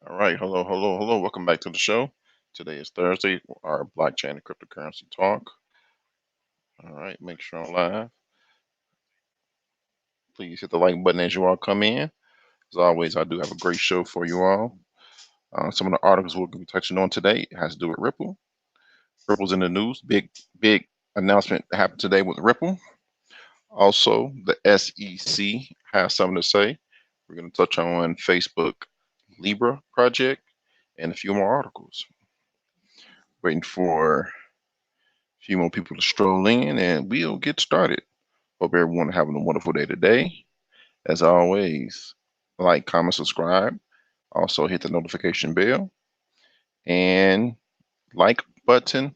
All right, hello, hello, hello. Welcome back to the show. Today is Thursday, our blockchain and cryptocurrency talk. All right, make sure I'm live. Please hit the like button as you all come in. As always, I do have a great show for you all. Some of the articles we'll be touching on today has to do with Ripple. Ripple's in the news. Big announcement happened today with Ripple. Also, the SEC has something to say. We're going to touch on Facebook Libra project and a few more articles. Waiting for few more people to stroll in and we'll get started. Hope everyone having a wonderful day today. As always, like, comment, subscribe. Also hit the notification bell. And like button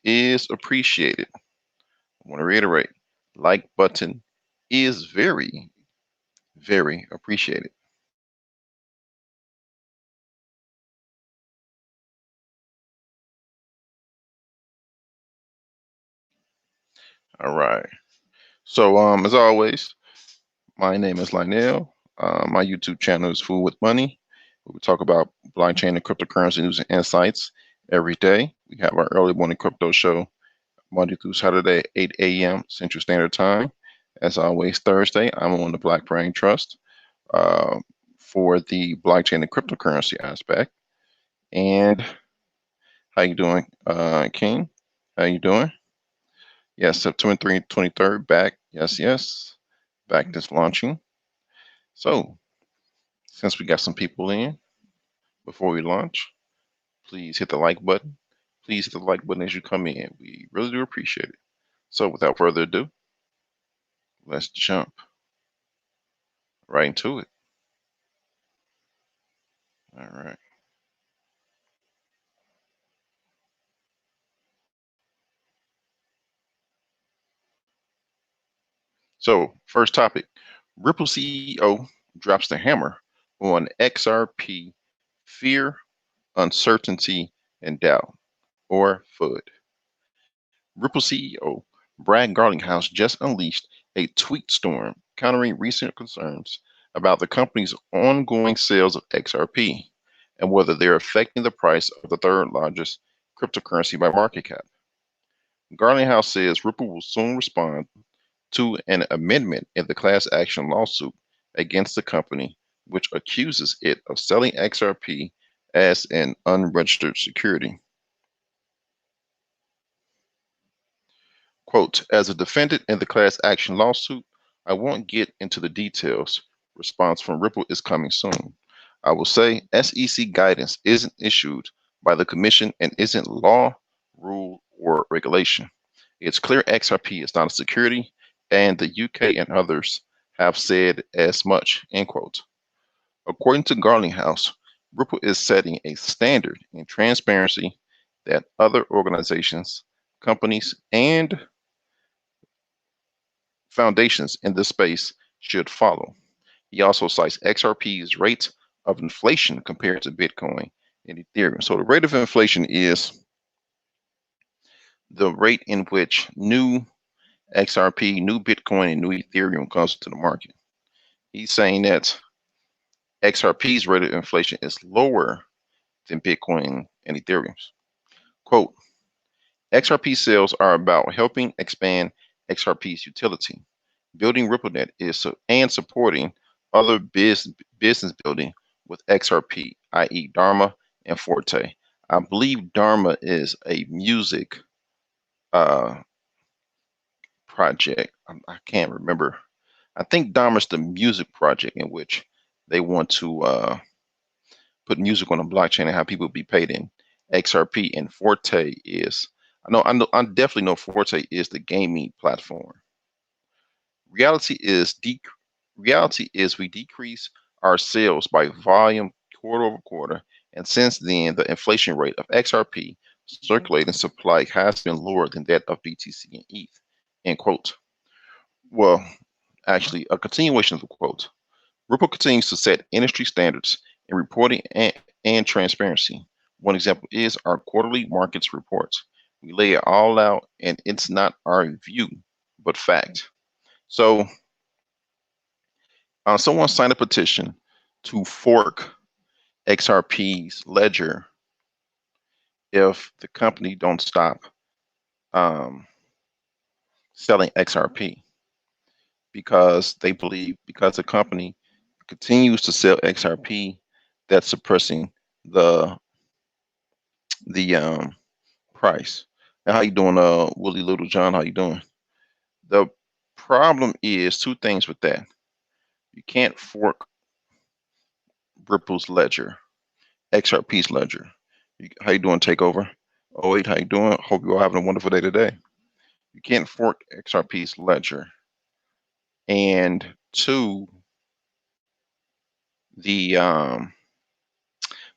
is appreciated. I want to reiterate, like button is very, very appreciated. All right. So as always, my name is Lionel. My YouTube channel is Food with Money. We talk about blockchain and cryptocurrency news and insights every day. We have our early morning crypto show Monday through Saturday, 8 a.m. Central Standard Time. As always, Thursday, I'm on the Black Brain Trust uh, for the blockchain and cryptocurrency aspect. And how you doing, King? How you doing? Yes, September 23rd, back. Yes, yes. Back this launching. So, since we got some people in, before we launch, please hit the like button. Please hit the like button as you come in. We really do appreciate it. So, without further ado, let's jump right into it. All right. So, first topic, Ripple CEO drops the hammer on XRP fear, uncertainty, and doubt, or FUD. Ripple CEO Brad Garlinghouse just unleashed a tweet storm countering recent concerns about the company's ongoing sales of XRP and whether they're affecting the price of the third largest cryptocurrency by market cap. Garlinghouse says Ripple will soon respond to an amendment in the class action lawsuit against the company, which accuses it of selling XRP as an unregistered security. Quote, as a defendant in the class action lawsuit, I won't get into the details. Response from Ripple is coming soon. I will say SEC guidance isn't issued by the commission and isn't law, rule, or regulation. It's clear XRP is not a security, and the UK and others have said as much, end quote. According to Garlinghouse, Ripple is setting a standard in transparency that other organizations, companies, and foundations in this space should follow. He also cites XRP's rate of inflation compared to Bitcoin and Ethereum. So the rate of inflation is the rate in which new XRP, new Bitcoin, and new Ethereum comes to the market. He's saying that XRP's rate of inflation is lower than Bitcoin and Ethereum's. Quote, XRP sales are about helping expand XRP's utility. Building RippleNet and supporting other business building with XRP, i.e., Dharma and Forte. I believe Dharma is a music uh, project. I can't remember. I think Dharma is the music project in which they want to put music on a blockchain and have people be paid in XRP. And Forte is, I definitely know Forte is the gaming platform. Reality is reality is we decrease our sales by volume quarter over quarter, and since then the inflation rate of XRP circulating supply has been lower than that of BTC and ETH. End quote. Well, actually, a continuation of the quote. Ripple continues to set industry standards in reporting and transparency. One example is our quarterly markets reports. We lay it all out, and it's not our view, but fact. So someone signed a petition to fork XRP's ledger if the company don't stop um, selling XRP, because they believe because the company continues to sell XRP, that's suppressing the the price. Now, how you doing, Willie Little John? How you doing? The problem is two things with that. You can't fork Ripple's ledger, XRP's ledger. How you doing, Takeover? Oh wait, how you doing? Hope you're all having a wonderful day today. You can't fork XRP's ledger. And two, the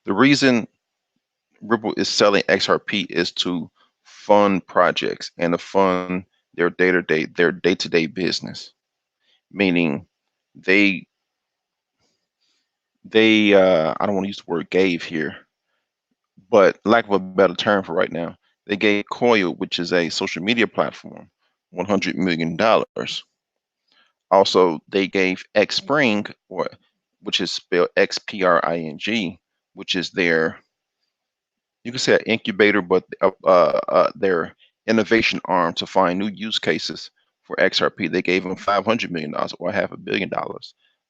the reason Ripple is selling XRP is to fund projects and to fund their day-to-day business. Meaning they I don't want to use the word gave here, but lack of a better term for right now, they gave Coil, which is a social media platform, $100 million. Also, they gave Xpring, which is spelled XPRING, which is their, you can say, an incubator, but their innovation arm to find new use cases for XRP. They gave them $500 million, or $500 million,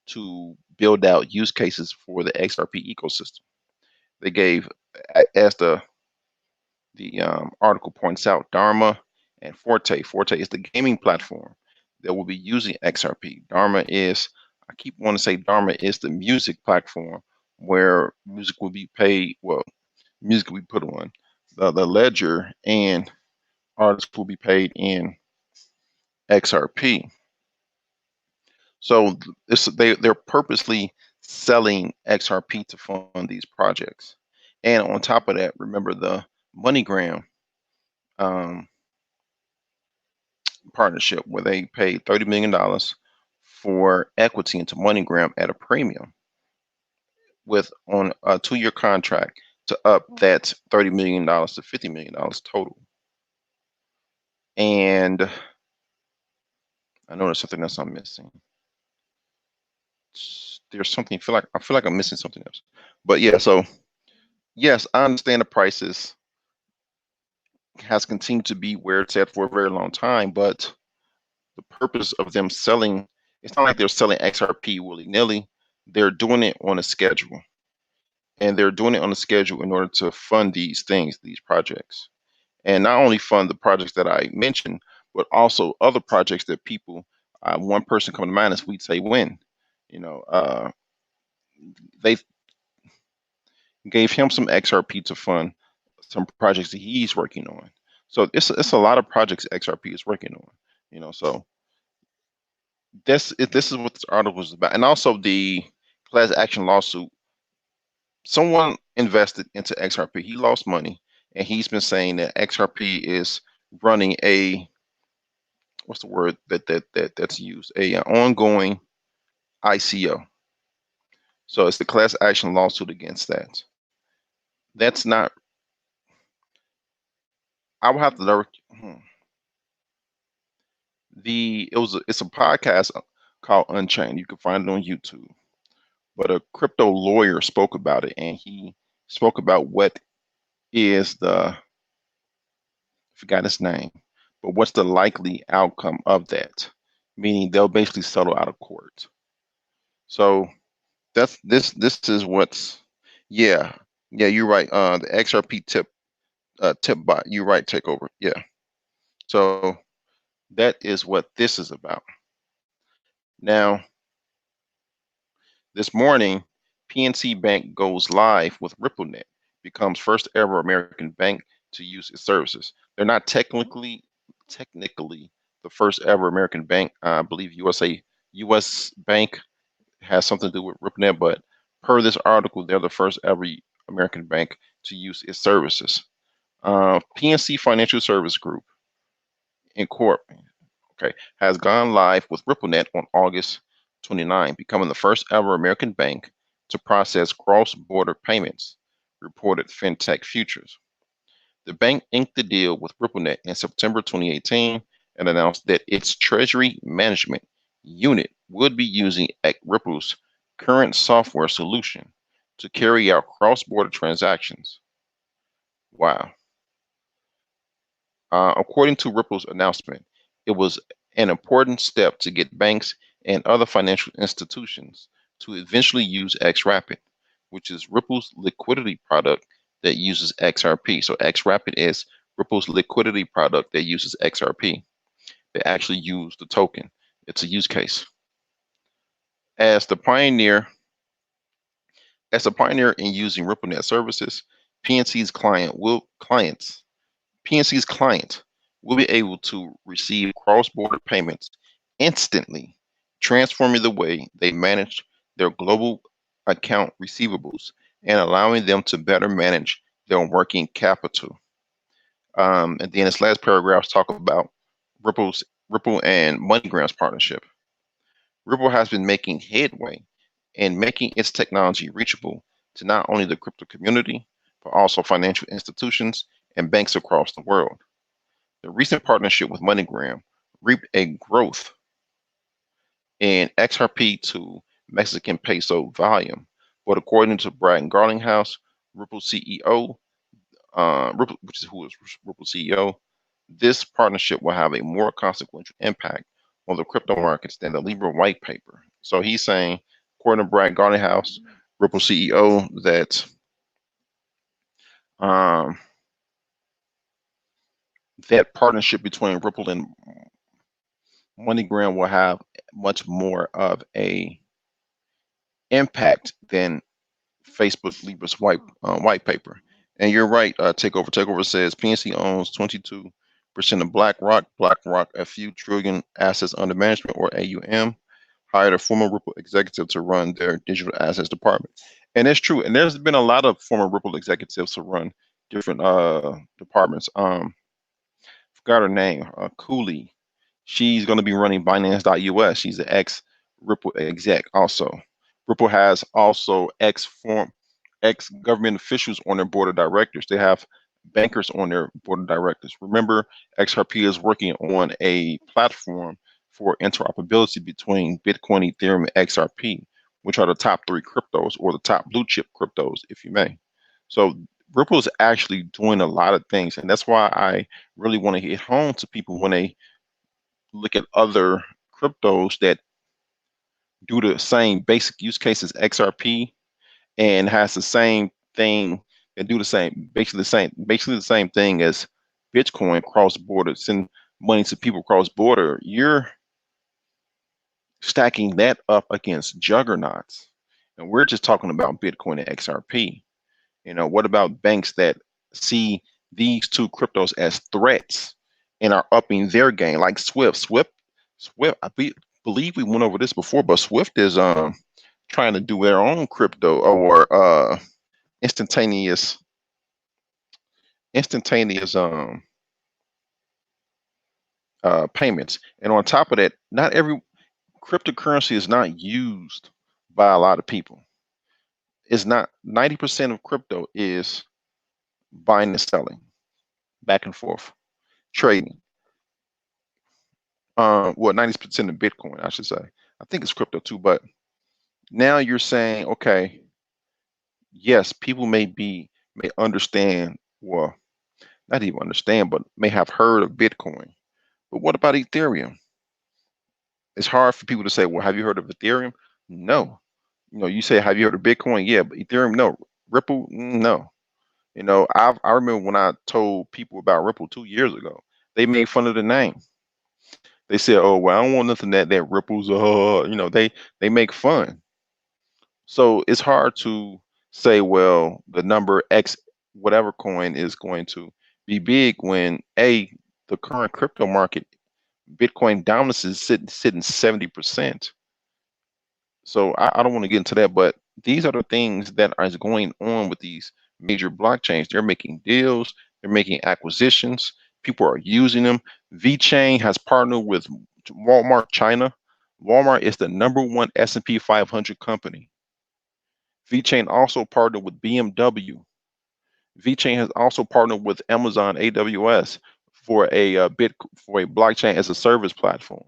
to build out use cases for the XRP ecosystem. They gave, as the article points out, Dharma and Forte. Forte is the gaming platform that will be using XRP. Dharma is, I keep wanting to say Dharma is the music platform where music will be paid, well, music will be put on the ledger, and artists will be paid in XRP. So they're purposely selling XRP to fund these projects. And on top of that, remember the MoneyGram um, partnership where they paid $30 million for equity into MoneyGram at a premium, with on a 2-year contract to up that $30 million to $50 million total. And I know there's something else I'm missing. There's something, I feel like I'm missing something else. But yeah, so yes, I understand the prices has continued to be where it's at for a very long time, but the purpose of them selling, it's not like they're selling XRP willy-nilly. They're doing it on a schedule. And they're doing it on a schedule in order to fund these things, these projects. And not only fund the projects that I mentioned, but also other projects that people, one person come to mind is We'd Say When. You know, they gave him some XRP to fund some projects that he's working on. So it's a lot of projects XRP is working on. You know, so this is what this article is about. And also the class action lawsuit. Someone invested into XRP. He lost money, and he's been saying that XRP is running a, what's the word that's used, a ongoing ICO. So it's the class action lawsuit against that. That's not. I would have to learn. It's a podcast called Unchained. You can find it on YouTube. But a crypto lawyer spoke about it, and he spoke about what is I forgot his name, but what's the likely outcome of that? Meaning they'll basically settle out of court. So that's this is what's, yeah, you're right. The XRP tip bot, you're right, Takeover. Yeah. So that is what this is about. Now, this morning, PNC Bank goes live with RippleNet, becomes first ever American bank to use its services. They're not technically the first ever American bank. I believe US Bank has something to do with RippleNet, but per this article, they're the first ever American bank to use its services. PNC Financial Service Group Incorporated, has gone live with RippleNet on August 29, becoming the first ever American bank to process cross-border payments, reported FinTech Futures. The bank inked the deal with RippleNet in September 2018 and announced that its treasury management unit would be using Ripple's current software solution, to carry out cross-border transactions. Wow. According to Ripple's announcement, it was an important step to get banks and other financial institutions to eventually use XRapid, which is Ripple's liquidity product that uses XRP. So XRapid is Ripple's liquidity product that uses XRP. They actually use the token. It's a use case. As the pioneer, as a pioneer in using RippleNet services, PNC's PNC's client will be able to receive cross-border payments instantly, transforming the way they manage their global account receivables and allowing them to better manage their working capital. And then this last paragraph talk about Ripple and MoneyGram's partnership. Ripple has been making headway in making its technology reachable to not only the crypto community, but also financial institutions and banks across the world. The recent partnership with MoneyGram reaped a growth in XRP to Mexican peso volume, but according to Brad Garlinghouse, Ripple CEO, Ripple, which is who is Ripple CEO, this partnership will have a more consequential impact on the crypto markets than the Libra white paper. So he's saying, according to Brad Garlinghouse, Ripple CEO, that um, that partnership between Ripple and MoneyGram will have much more of a impact than Facebook Libra's white paper. And you're right. Takeover says PNC owns 22% of BlackRock. BlackRock, a few trillion assets under management, or AUM, hired a former Ripple executive to run their digital assets department. And it's true. And there's been a lot of former Ripple executives to run different departments. Forgot her name. Cooley. She's going to be running Binance.us. She's an ex Ripple exec also. Ripple has also ex government officials on their board of directors. They have bankers on their board of directors. Remember, XRP is working on a platform for interoperability between Bitcoin, Ethereum, and XRP, which are the top 3 cryptos, or the top blue chip cryptos, if you may. So Ripple is actually doing a lot of things, and that's why I really want to hit home to people when they look at other cryptos that do the same basic use case as XRP and has the same thing and do the same, basically the same thing as Bitcoin cross border, send money to people cross border. You're stacking that up against juggernauts, and we're just talking about Bitcoin and XRP. What about banks that see these two cryptos as threats and are upping their game, like Swift? Swift. Believe we went over this before, but Swift is trying to do their own crypto, or instantaneous payments. And on top of that, not every cryptocurrency is not used by a lot of people. It's not 90% of crypto is buying and selling, back and forth, trading. Well, 90% of Bitcoin, I should say. I think it's crypto too, but now you're saying, okay, yes, people may understand, well, not even understand, but may have heard of Bitcoin. But what about Ethereum? It's hard for people to say, well, have you heard of Ethereum? No. You say, have you heard of Bitcoin? Yeah, but Ethereum, no. Ripple, no. I remember when I told people about Ripple 2 years ago, they made fun of the name. They said, "Oh, well, I don't want nothing that ripples." They make fun. So it's hard to say, well, the number X whatever coin is going to be big when the current crypto market, Bitcoin dominance is sitting 70%. So I don't want to get into that, but these are the things that are going on with these major blockchains. They're making deals, they're making acquisitions, people are using them. VeChain has partnered with Walmart China. Walmart is the #1 S&P 500 company. VeChain also partnered with BMW. VeChain has also partnered with Amazon AWS for a blockchain as a service platform.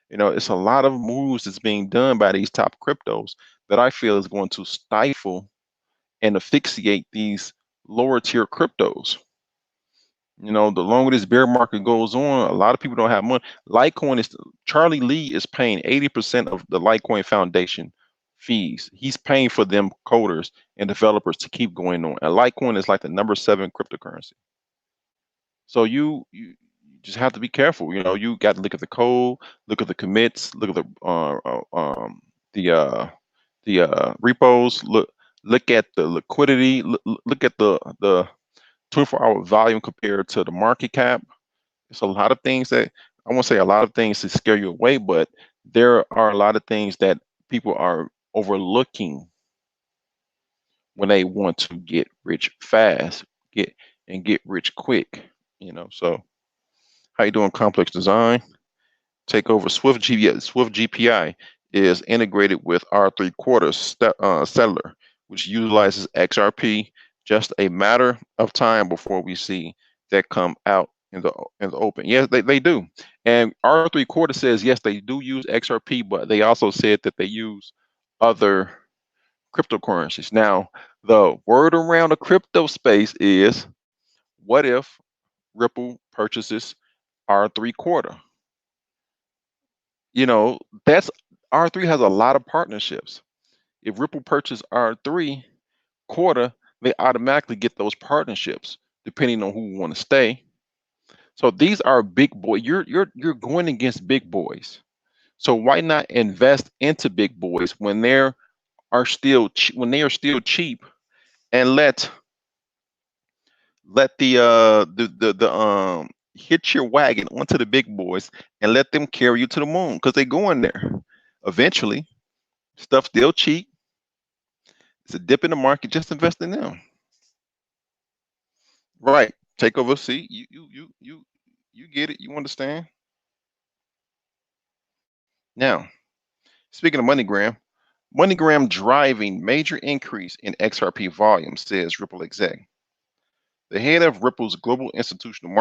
It's a lot of moves that's being done by these top cryptos that I feel is going to stifle and asphyxiate these lower tier cryptos. The longer this bear market goes on, a lot of people don't have money. Litecoin is Charlie Lee is paying 80% of the Litecoin Foundation fees. He's paying for them coders and developers to keep going on. And Litecoin is like the number 7 cryptocurrency. So you just have to be careful. You got to look at the code, look at the commits, look at the repos, look at the liquidity, look at the 24-hour volume compared to the market cap. It's a lot of things that I won't say a lot of things to scare you away, but there are a lot of things that people are overlooking when they want to get rich fast, get rich quick. So how you doing, Complex Design? Take over. Swift GPI is integrated with R3 quarters settler, which utilizes XRP. Just a matter of time before we see that come out in the open. Yes, they do. And R3 quarter says yes, they do use XRP, but they also said that they use other cryptocurrencies. Now, the word around the crypto space is, what if Ripple purchases R3 quarter? That's R3 has a lot of partnerships. If Ripple purchase R3 quarter, they automatically get those partnerships depending on who want to stay. So these are big boys. You're going against big boys. So why not invest into big boys when they are still cheap, and let the hitch your wagon onto the big boys and let them carry you to the moon, because they're going there eventually. Stuff still cheap. It's a dip in the market. Just invest in them. Right. Take over. See, you get it. You understand. Now, speaking of MoneyGram driving major increase in XRP volume, says Ripple exec. The head of Ripple's global institutional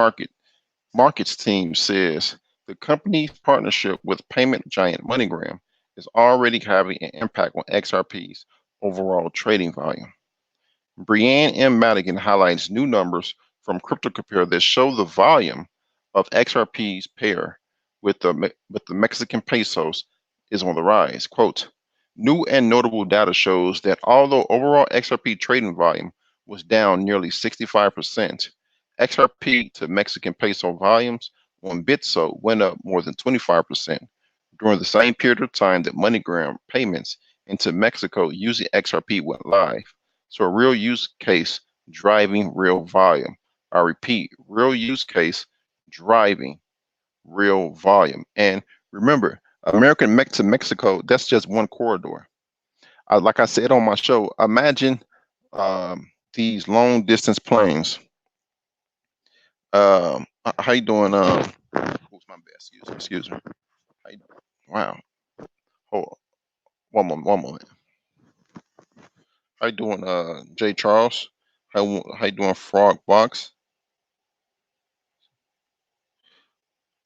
markets team says the company's partnership with payment giant MoneyGram is already having an impact on XRP's overall trading volume. Brianne M. Madigan highlights new numbers from CryptoCompare that show the volume of XRP's pair with the Mexican pesos is on the rise. Quote, new and notable data shows that although overall XRP trading volume was down nearly 65%, XRP to Mexican peso volumes on Bitso went up more than 25% during the same period of time that MoneyGram payments into Mexico using XRP went live. So a real use case driving real volume. I repeat, real use case driving real volume. And remember, American to Mexico, that's just one corridor. Like I said on my show, imagine these long distance planes. How you doing? Who's my best? Excuse me. Wow. Hold on. One moment. How you doing, Jay Charles? How you doing, Frog Box?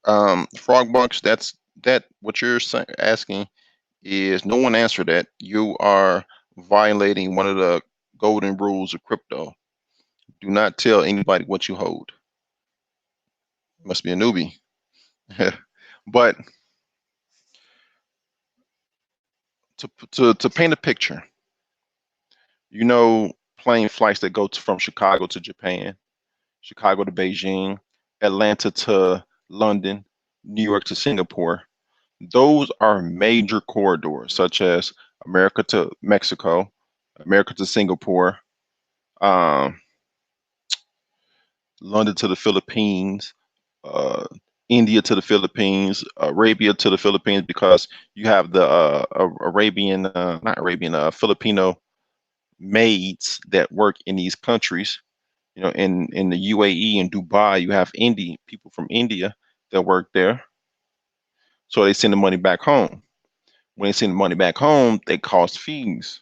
Frog Box, that what you're asking is, no one answered that. You are violating one of the golden rules of crypto. Do not tell anybody what you hold. You must be a newbie. But to paint a picture, plane flights that go from Chicago to Japan, Chicago to Beijing, Atlanta to London, New York to Singapore. Those are major corridors, such as America to Mexico, America to Singapore, London to the Philippines, India to the Philippines, Arabia to the Philippines, because you have the Filipino maids that work in these countries. In the UAE and Dubai, you have people from India that work there. So they send the money back home. When they send the money back home, they cost fees,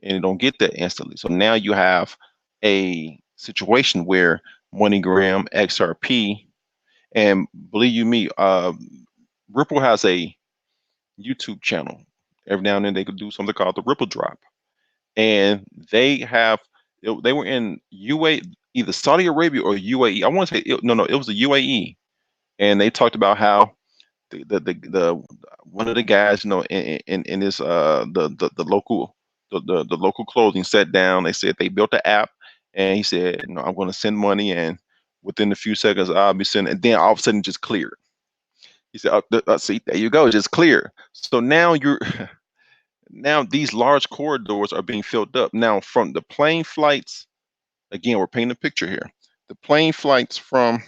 and they don't get that instantly. So now you have a situation where MoneyGram, XRP, and believe you me, Ripple has a YouTube channel. Every now and then they could do something called the Ripple Drop. and they were in either Saudi Arabia or UAE. I want to say no, it was the UAE, and they talked about how the one of the guys, in this the local the local clothing sat down. They said they built an app, and he said, I'm going to send money, and within a few seconds I'll be sending, and then all of a sudden it just cleared. He said, see, there you go, it just cleared. So now now these large corridors are being filled up. Now from the plane flights, again, we're painting a picture here. The plane flights from,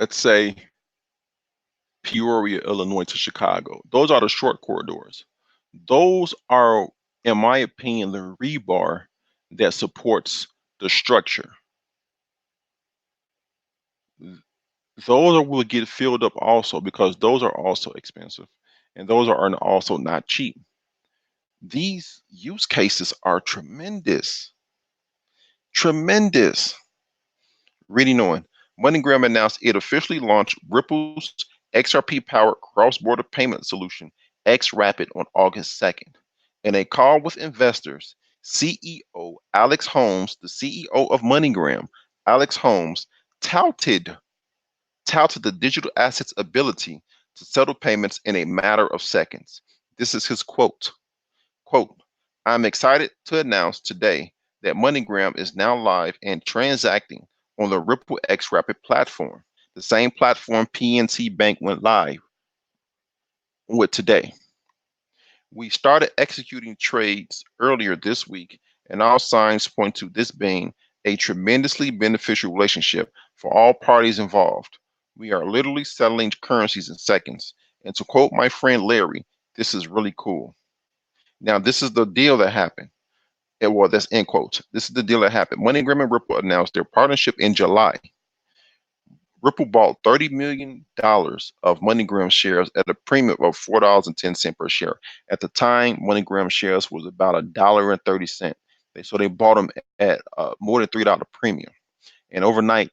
let's say, Peoria, Illinois to Chicago, those are the short corridors. Those are, in my opinion, the rebar that supports the structure. Those will get filled up also, because those are also expensive, and those are also not cheap. These use cases are tremendous. Tremendous. Reading on, MoneyGram announced it officially launched Ripple's XRP-powered cross-border payment solution, XRapid, on August 2nd. In a call with investors, CEO Alex Holmes, the CEO of MoneyGram, Alex Holmes, touted the digital asset's ability to settle payments in a matter of seconds. This is his quote. I'm excited to announce today that MoneyGram is now live and transacting on the Ripple XRapid platform, the same platform PNC Bank went live with today. We started executing trades earlier this week, and all signs point to this being a tremendously beneficial relationship for all parties involved. We are literally settling currencies in seconds. And to quote my friend Larry, this is really cool. Now, this is the deal that happened. Well, that's end quotes. This is the deal that happened. MoneyGram and Ripple announced their partnership in July. Ripple bought $30 million of MoneyGram shares at a premium of $4.10 per share. At the time, MoneyGram shares was about $1.30. So they bought them at more than $3 premium. And overnight,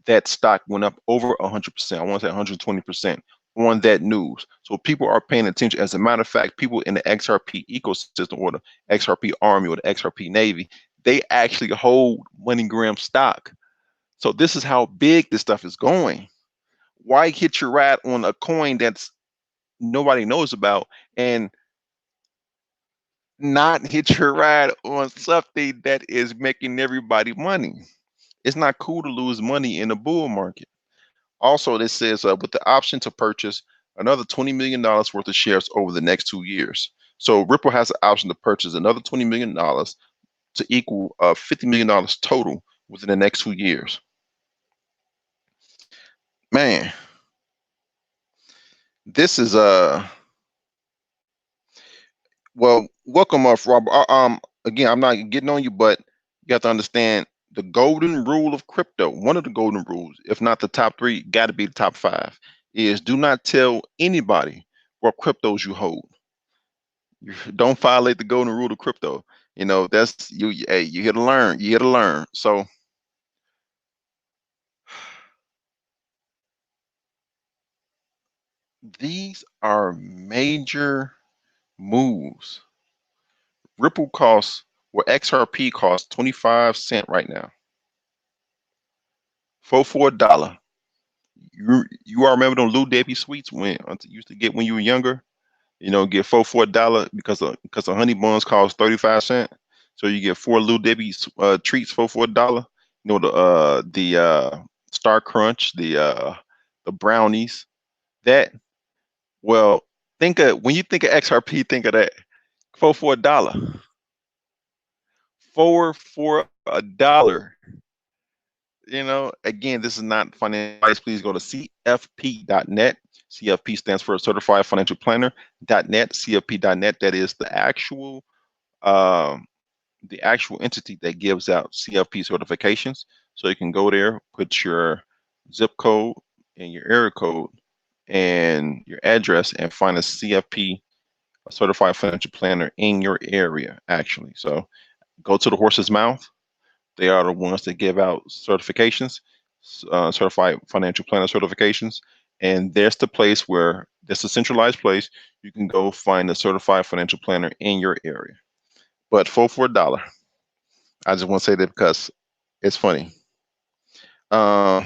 that stock went up over 100%. I want to say 120% on that news. So people are paying attention. As a matter of fact, people in the XRP ecosystem, or the XRP Army, or the XRP Navy, they actually hold MoneyGram stock. So this is how big this stuff is going. Why hit your ride on a coin that's nobody knows about, and not hit your ride on something that is making everybody money? It's not cool to lose money in a bull market. Also, this says with the option to purchase another $20 million worth of shares over the next 2 years. So Ripple has the option to purchase another $20 million to equal $50 million total within the next 2 years. Man, this is well, welcome, Robert. Again, I'm not getting on you, but you have to understand the golden rule of crypto. One of the golden rules, if not the top 3, got to be the top 5, is do not tell anybody what cryptos you hold. You don't violate the golden rule of crypto. That's you. Hey, you here to learn. You here to learn. So these are major moves. Ripple costs, XRP costs 25 cents right now. For $1. You all remember them Lou Debbie sweets when you used to get when you were younger? Get for $1 because the honey buns cost 35 cents. So you get 4 Lou Debbie treats for $1. The Star Crunch, the brownies. That, well, when you think of XRP, think of that. For $1. For $1. Again, this is not financial advice. Please go to CFP.net. CFP stands for Certified Financial Planner.net. CFP.net. That is the actual entity that gives out CFP certifications. So you can go there, put your zip code and your area code and your address, and find a CFP, a Certified Financial Planner, in your area, actually. So go to the horse's mouth. They are the ones that give out certifications, certified financial planner certifications, And there's the place where there's a centralized place you can go find a certified financial planner in your area. But for a dollar, I just want to say that because it's funny. Uh,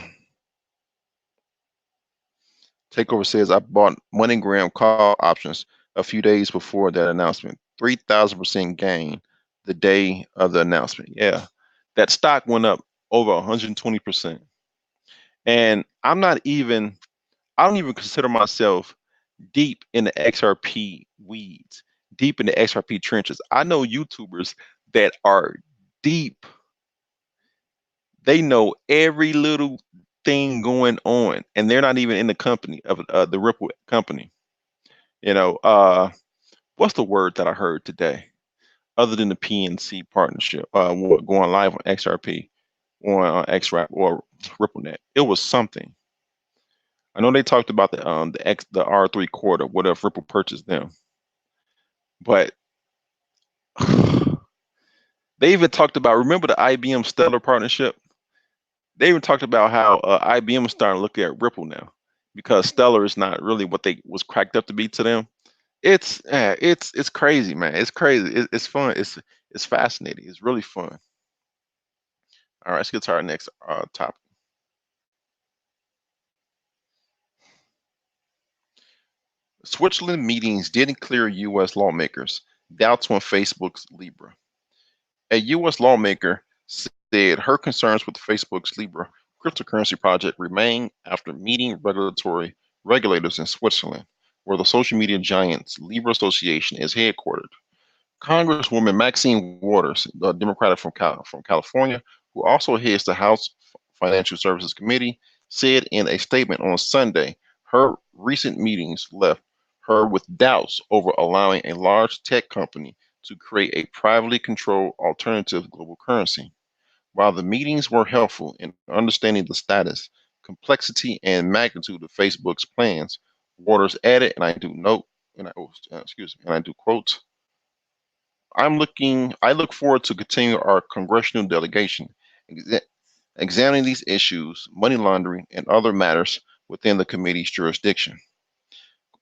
Takeover says I bought MoneyGram call options a few days before that announcement. 3,000% gain the day of the announcement. Yeah, that stock went up over 120%. And I don't even consider myself deep in the XRP weeds, deep in the XRP trenches. I know YouTubers that are deep. They know every little thing going on, and they're not even in the company of the Ripple company. You know, what's the word that I heard today, other than the PNC partnership, going live on XRP, on XRP or RippleNet? It was something. I know they talked about the R3 quarter. What if Ripple purchased them? But they even talked about, remember the IBM Stellar partnership? They even talked about how IBM is starting to look at Ripple now because Stellar is not really what they was cracked up to be to them. It's crazy, man. It's crazy. It's fun. It's fascinating. It's really fun. All right, let's get to our next topic. Switzerland meetings didn't clear U.S. lawmakers. Doubts on Facebook's Libra. A U.S. lawmaker said her concerns with Facebook's Libra cryptocurrency project remain after meeting regulators in Switzerland, where the social media giant's Libra Association is headquartered. Congresswoman Maxine Waters, a Democrat from California, who also heads the House Financial Services Committee, said in a statement on Sunday her recent meetings left her with doubts over allowing a large tech company to create a privately controlled alternative global currency. While the meetings were helpful in understanding the status, complexity, and magnitude of Facebook's plans, Waters added, and I do note, and excuse me, and I do quote, I look forward to continue our congressional delegation, exa- examining these issues, money laundering, and other matters within the committee's jurisdiction.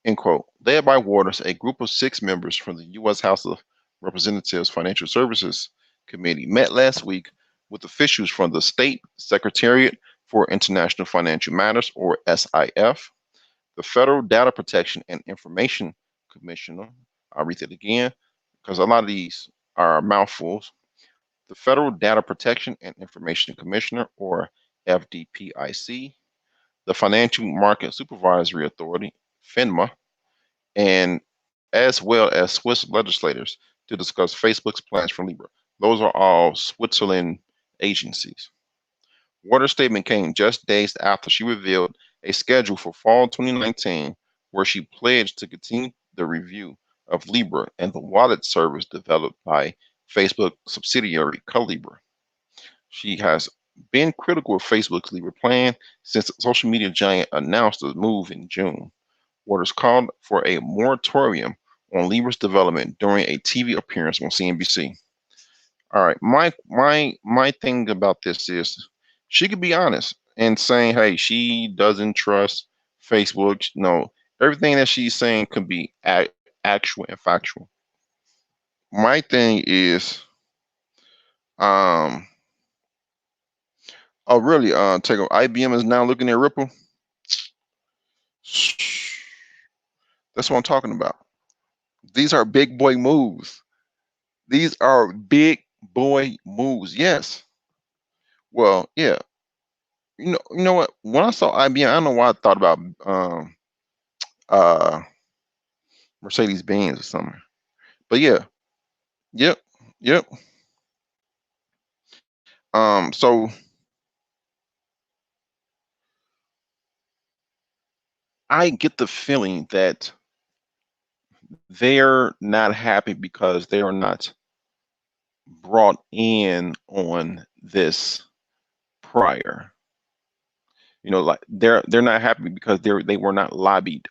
End quote. Led by Waters, a group of 6 members from the U.S. House of Representatives Financial Services Committee met last week with officials from the State Secretariat for International Financial Matters, or SIF, the Federal Data Protection and Information Commissioner. I'll read it again because a lot of these are mouthfuls. The Federal Data Protection and Information Commissioner, or FDPIC, the Financial Market Supervisory Authority, FINMA, and as well as Swiss legislators to discuss Facebook's plans for Libra. Those are all Switzerland agencies. Waters' statement came just days after she revealed a schedule for fall 2019, where she pledged to continue the review of Libra and the wallet service developed by Facebook subsidiary Calibra. She has been critical of Facebook's Libra plan since the social media giant announced the move in June. Waters called for a moratorium on Libra's development during a TV appearance on CNBC. All right, my thing about this is she could be honest and saying, hey, she doesn't trust Facebook. No, everything that she's saying could be actual and factual. My thing is, um, oh really? Take IBM is now looking at Ripple. That's what I'm talking about. These are big boy moves. These are big boy moves. Yes. Well, yeah. You know what? When I saw IBM, I don't know why I thought about uh Mercedes Benz or something. But yeah, yep, yep. So I get the feeling that they're not happy because they are not brought in on this prior. Like they're not happy because they were not lobbied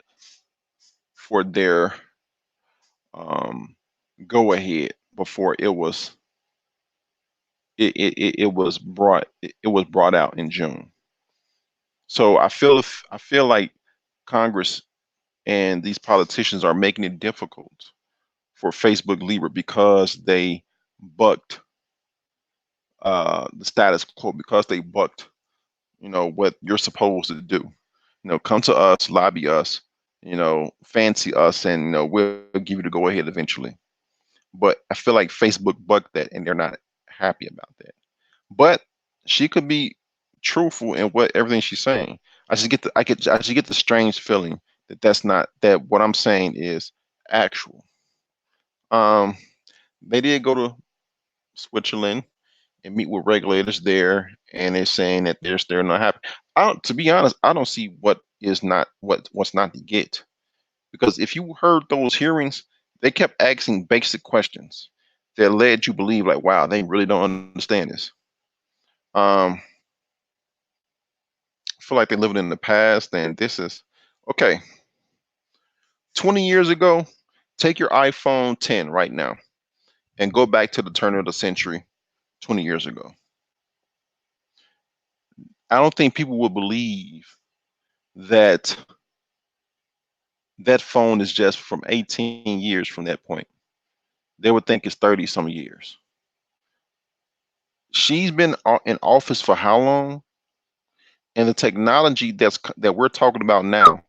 for their um go ahead before it was brought out in June. So I feel like Congress and these politicians are making it difficult for Facebook Libra because they bucked the status quo, because they bucked, what you're supposed to do. Come to us, lobby us, fancy us, and we'll give you the go ahead eventually. But I feel like Facebook bucked that, and they're not happy about that. But she could be truthful in everything she's saying. I just get the strange feeling that that's not that what I'm saying is actual. Um, they did go to Switzerland and meet with regulators there, and they're saying that they're still not happy. To be honest, I don't see what's not to get, because if you heard those hearings, they kept asking basic questions that led you believe like, wow, they really don't understand this. I feel like they're living in the past, and this is okay. 20 years ago, take your iPhone 10 right now and go back to the turn of the century 20 years ago. I don't think people would believe that that phone is just from 18 years from that point. They would think it's 30 some years. She's been in office for how long? And the technology that we're talking about now,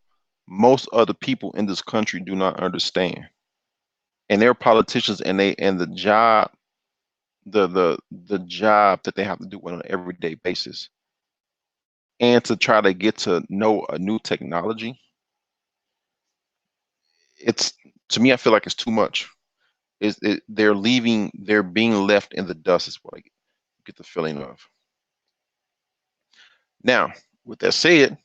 most other people in this country do not understand. And they're politicians, and the job, the job that they have to do on an everyday basis, and to try to get to know a new technology, it's, to me, I feel like it's too much. They're being left in the dust is what I get the feeling of. Now, with that said,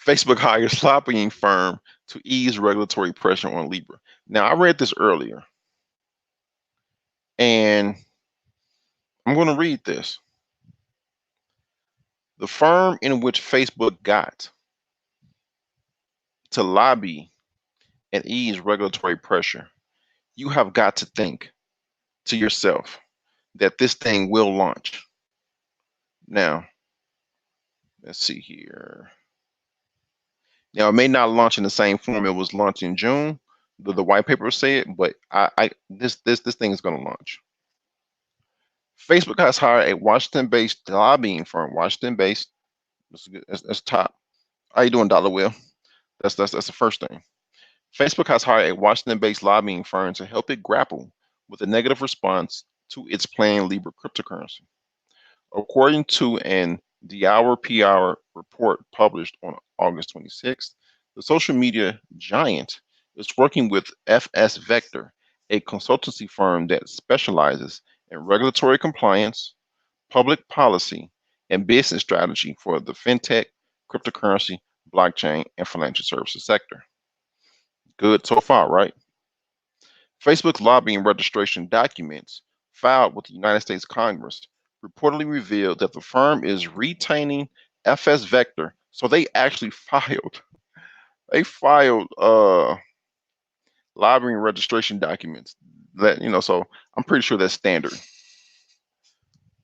Facebook hires lobbying firm to ease regulatory pressure on Libra. Now, I read this earlier, and I'm going to read this. The firm in which Facebook got to lobby and ease regulatory pressure, you have got to think to yourself that this thing will launch. Now, let's see here. Now, it may not launch in the same form it was launched in June. The white paper said, but this thing is going to launch. Facebook has hired a Washington-based lobbying firm. Washington-based. That's top. How you doing, Dollar Will? That's the first thing. Facebook has hired a Washington-based lobbying firm to help it grapple with a negative response to its planned Libra cryptocurrency. According to an The Hour PR report published on August 26th, the social media giant is working with FS Vector, a consultancy firm that specializes in regulatory compliance, public policy, and business strategy for the fintech, cryptocurrency, blockchain, and financial services sector. Good so far, right? Facebook's lobbying registration documents filed with the United States Congress reportedly revealed that the firm is retaining FS Vector. So they actually filed lobbying registration documents that, so I'm pretty sure that's standard.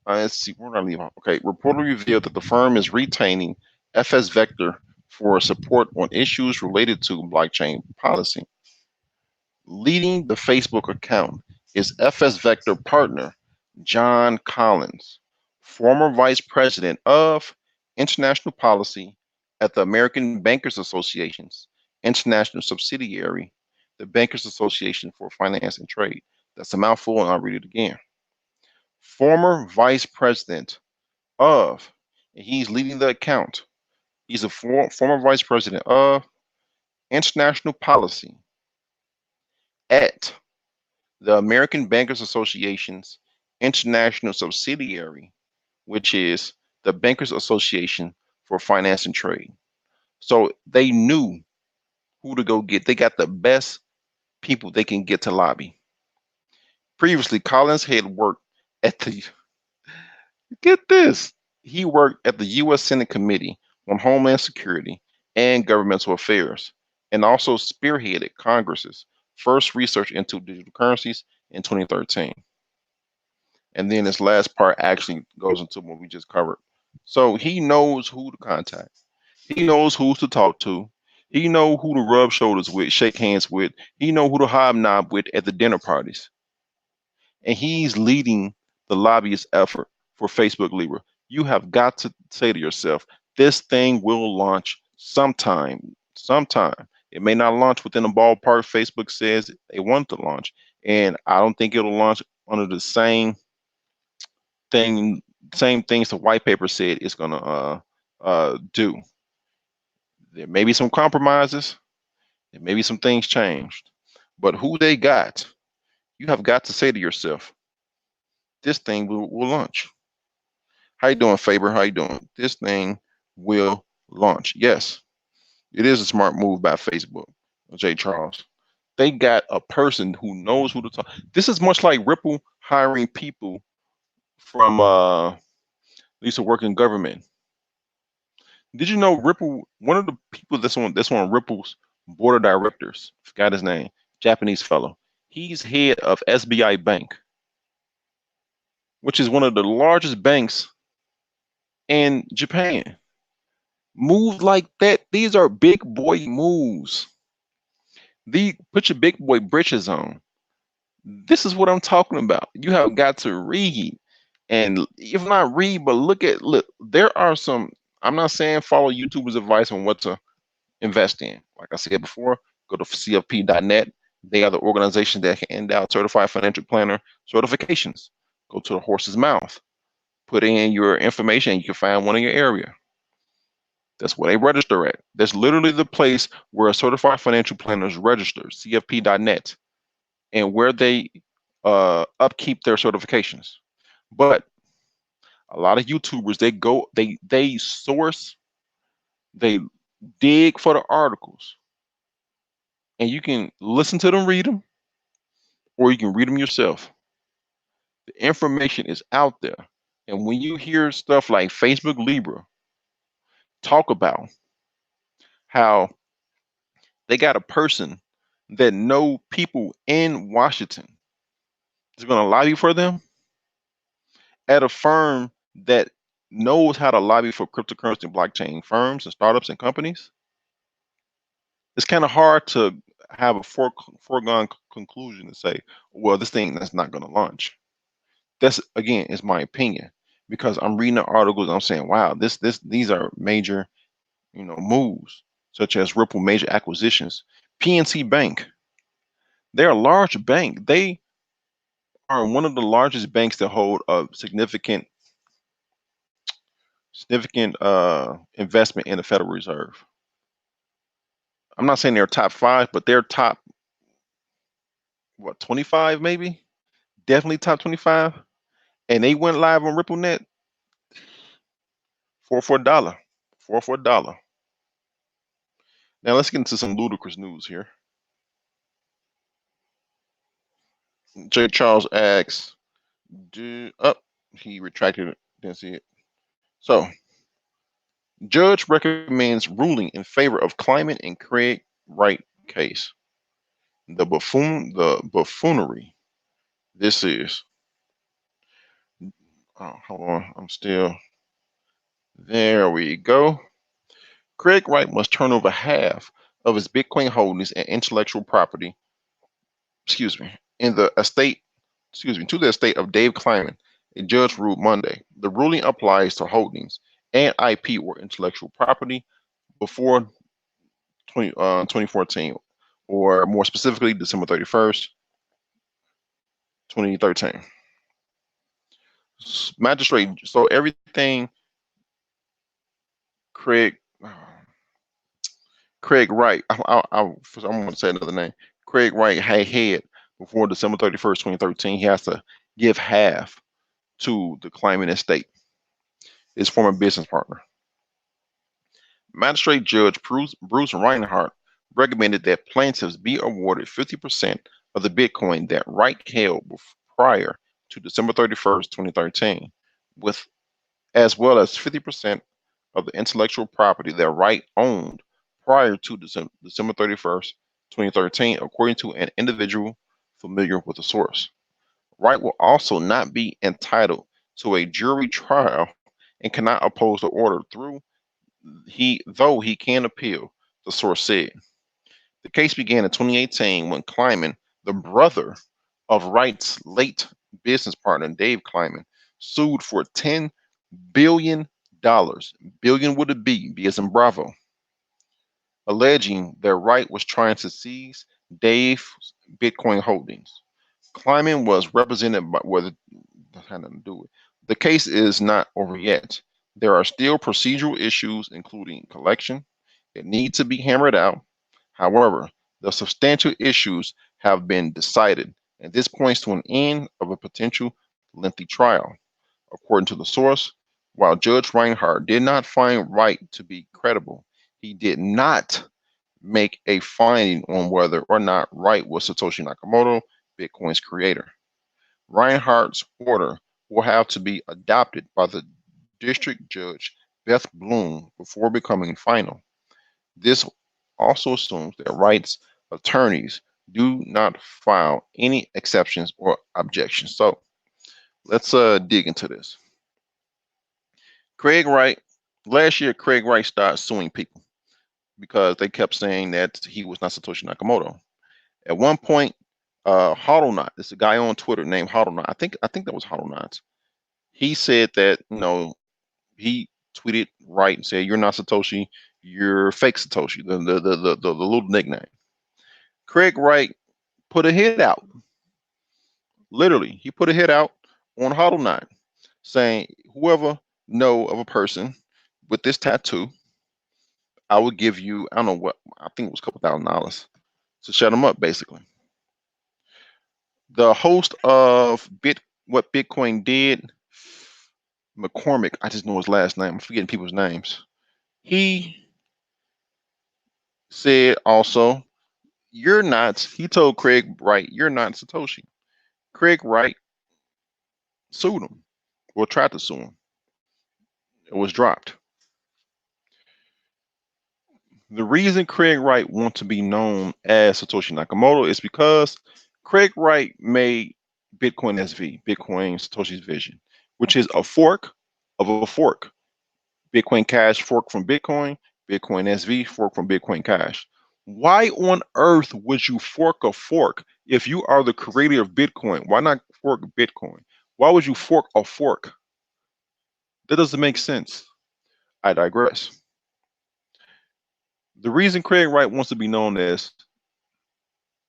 Let's see, we're gonna leave off. Okay, reportedly revealed that the firm is retaining FS Vector for support on issues related to blockchain policy. Leading the Facebook account is FS Vector partner John Collins, former vice president of international policy at the American Bankers Association's international subsidiary, the Bankers Association for Finance and Trade. That's a mouthful, and I'll read it again. Former vice president of, and he's leading the account. He's a former vice president of international policy at the American Bankers Association's international subsidiary, which is the Bankers Association for Finance and Trade. So they knew who to go get. They got the best people they can get to lobby. Previously, Collins had worked at the, get this, he worked at the U.S. Senate Committee on Homeland Security and Governmental Affairs, and also spearheaded Congress's first research into digital currencies in 2013. And then this last part actually goes into what we just covered. So he knows who to contact. He knows who to talk to. He know who to rub shoulders with, shake hands with. He know who to hobnob with at the dinner parties. And he's leading the lobbyist effort for Facebook Libra. You have got to say to yourself, this thing will launch sometime. Sometime. It may not launch within the ballpark Facebook says they want to launch. And I don't think it'll launch under the thing, same things the white paper said it's gonna do. There may be some compromises, there may be some things changed, but who they got, you have got to say to yourself, this thing will launch. How you doing, Faber? How you doing? This thing will launch. Yes, it is a smart move by Facebook, Jay Charles. They got a person who knows who to talk. This is much like Ripple hiring people from used to work in government. Did you know Ripple? One of the people that's on Ripple's board of directors, forgot his name, Japanese fellow. He's head of SBI Bank, which is one of the largest banks in Japan. Moves like that, these are big boy moves. Put your big boy britches on. This is what I'm talking about. You have got to read, and if not read, but look. There are some. I'm not saying follow YouTubers' advice on what to invest in. Like I said before, go to CFP.net. They are the organization that hand out certified financial planner certifications. Go to the horse's mouth. Put in your information, and you can find one in your area. That's where they register at. That's literally the place where certified financial planners register, CFP.net, and where they upkeep their certifications. But a lot of YouTubers, they source, they dig for the articles, and you can listen to them, read them, or you can read them yourself. The information is out there. And when you hear stuff like Facebook Libra talk about how they got a person that know people in Washington is going to lobby for them at a firm that knows how to lobby for cryptocurrency and blockchain firms and startups and companies, it's kind of hard to have a foregone conclusion to say, well, this thing that's not going to launch. That's, again, is my opinion, because I'm reading the articles and I'm saying, wow, these are major, moves, such as Ripple major acquisitions. PNC Bank, they're a large bank. They are one of the largest banks that hold a significant investment in the Federal Reserve. I'm not saying they're top 5, but they're top, 25 maybe? Definitely top 25. And they went live on RippleNet for a dollar. For a dollar. Now let's get into some ludicrous news here. J. Charles asks, he retracted it, didn't see it. So, judge recommends ruling in favor of Climate and Craig Wright case. The buffoonery this is. Oh, hold on, I'm still. There we go. Craig Wright must turn over half of his Bitcoin holdings and intellectual property, in the estate, to the estate of Dave Kleiman, a judge ruled Monday. The ruling applies to holdings and IP or intellectual property before 2014, or more specifically, December 31st, 2013. Magistrate, so everything Craig Wright, I'm going to say another name. Craig Wright had before December 31st, 2013, he has to give half to the Kleiman estate, his former business partner. Magistrate Judge Bruce Reinhardt recommended that plaintiffs be awarded 50% of the Bitcoin that Wright held prior to December 31st, 2013, as well as 50% of the intellectual property that Wright owned prior to December 31st, 2013, according to an individual familiar with the source. Wright will also not be entitled to a jury trial and cannot oppose the order, though he can appeal the source said. The case began in 2018 when Kleiman, the brother of Wright's late business partner Dave Kleiman, sued for $10 billion, billion with a B, B as in Bravo, alleging that Wright was trying to seize Dave's Bitcoin holdings. Kleiman was represented by whether that had nothing to do with it. The case is not over yet. There are still procedural issues, including collection, that need to be hammered out. However, the substantial issues have been decided, and this points to an end of a potential lengthy trial. According to the source, while Judge Reinhardt did not find Wright to be credible, he did not make a finding on whether or not Wright was Satoshi Nakamoto, Bitcoin's creator. Reinhardt's order will have to be adopted by the district judge Beth Bloom before becoming final. This also assumes that Wright's attorneys do not file any exceptions or objections. So let's dig into this. Craig Wright, last year, Craig Wright started suing people because they kept saying that he was not Satoshi Nakamoto. At one point, HODLNOT, this is a guy on Twitter named HODLNOT. I think that was HODLNOT. He said that, he tweeted Wright and said, "You're not Satoshi, you're fake Satoshi," the little nickname. Craig Wright put a hit out. Literally, he put a hit out on HODLNOT saying, "Whoever know of a person with this tattoo, I will give you, I don't know what, I think it was a couple $1,000 to shut him up," basically. The host of What Bitcoin Did, McCormick, I just know his last name, I'm forgetting people's names. He said also, he told Craig Wright, "You're not Satoshi." Craig Wright sued him, or tried to sue him. It was dropped. The reason Craig Wright wants to be known as Satoshi Nakamoto is because Craig Wright made Bitcoin SV, Bitcoin Satoshi's Vision, which is a fork of a fork. Bitcoin Cash fork from Bitcoin, Bitcoin SV fork from Bitcoin Cash. Why on earth would you fork a fork if you are the creator of Bitcoin? Why not fork Bitcoin? Why would you fork a fork? That doesn't make sense. I digress. The reason Craig Wright wants to be known as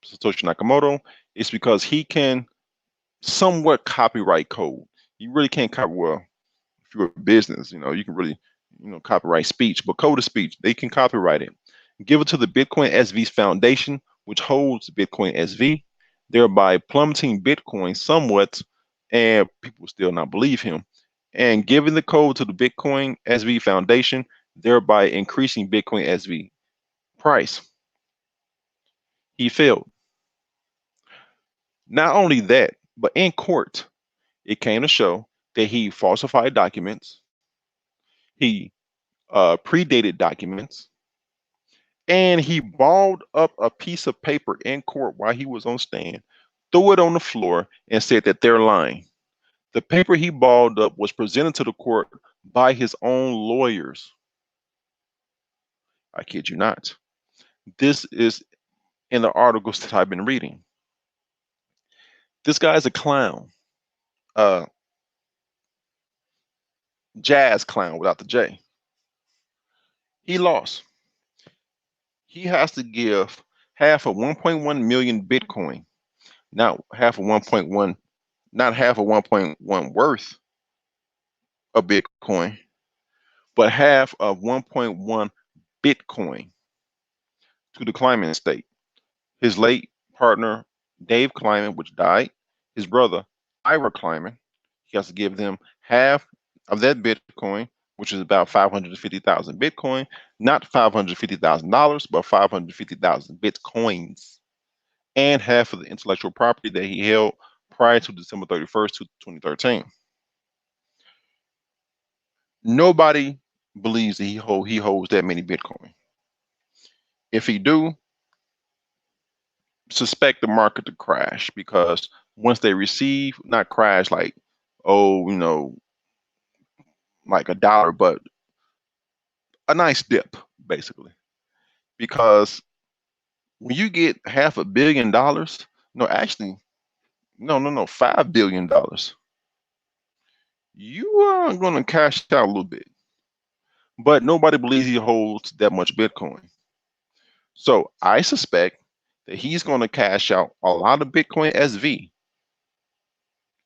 Satoshi Nakamoto is because he can somewhat copyright code. You really can't copy, well, if you're a business, you can really, copyright speech, but code of speech, they can copyright it. Give it to the Bitcoin SV's foundation, which holds Bitcoin SV, thereby plummeting Bitcoin somewhat, and people still not believe him. And giving the code to the Bitcoin SV foundation, thereby increasing Bitcoin SV price. He failed. Not only that, but in court, it came to show that he falsified documents, he predated documents, and he balled up a piece of paper in court while he was on stand, threw it on the floor, and said that they're lying. The paper he balled up was presented to the court by his own lawyers. I kid you not. This is in the articles that I've been reading. This guy is a clown. Jazz clown without the J. He lost. He has to give half of 1.1 million Bitcoin, not half of 1.1, not half of 1.1 worth of Bitcoin, but half of 1.1 Bitcoin to the Kleiman estate. His late partner, Dave Kleiman, which died, his brother, Ira Kleiman, he has to give them half of that Bitcoin, which is about 550,000 Bitcoin, not $550,000, but 550,000 Bitcoins, and half of the intellectual property that he held prior to December 31st, 2013. Nobody believes that he holds that many Bitcoin. If he do, suspect the market to crash, because once they receive, not crash like, like $1, but a nice dip, basically. because when you get $500 million, no, actually, no, $5 billion, you are going to cash out a little bit. But nobody believes he holds that much Bitcoin. So I suspect that he's going to cash out a lot of Bitcoin SV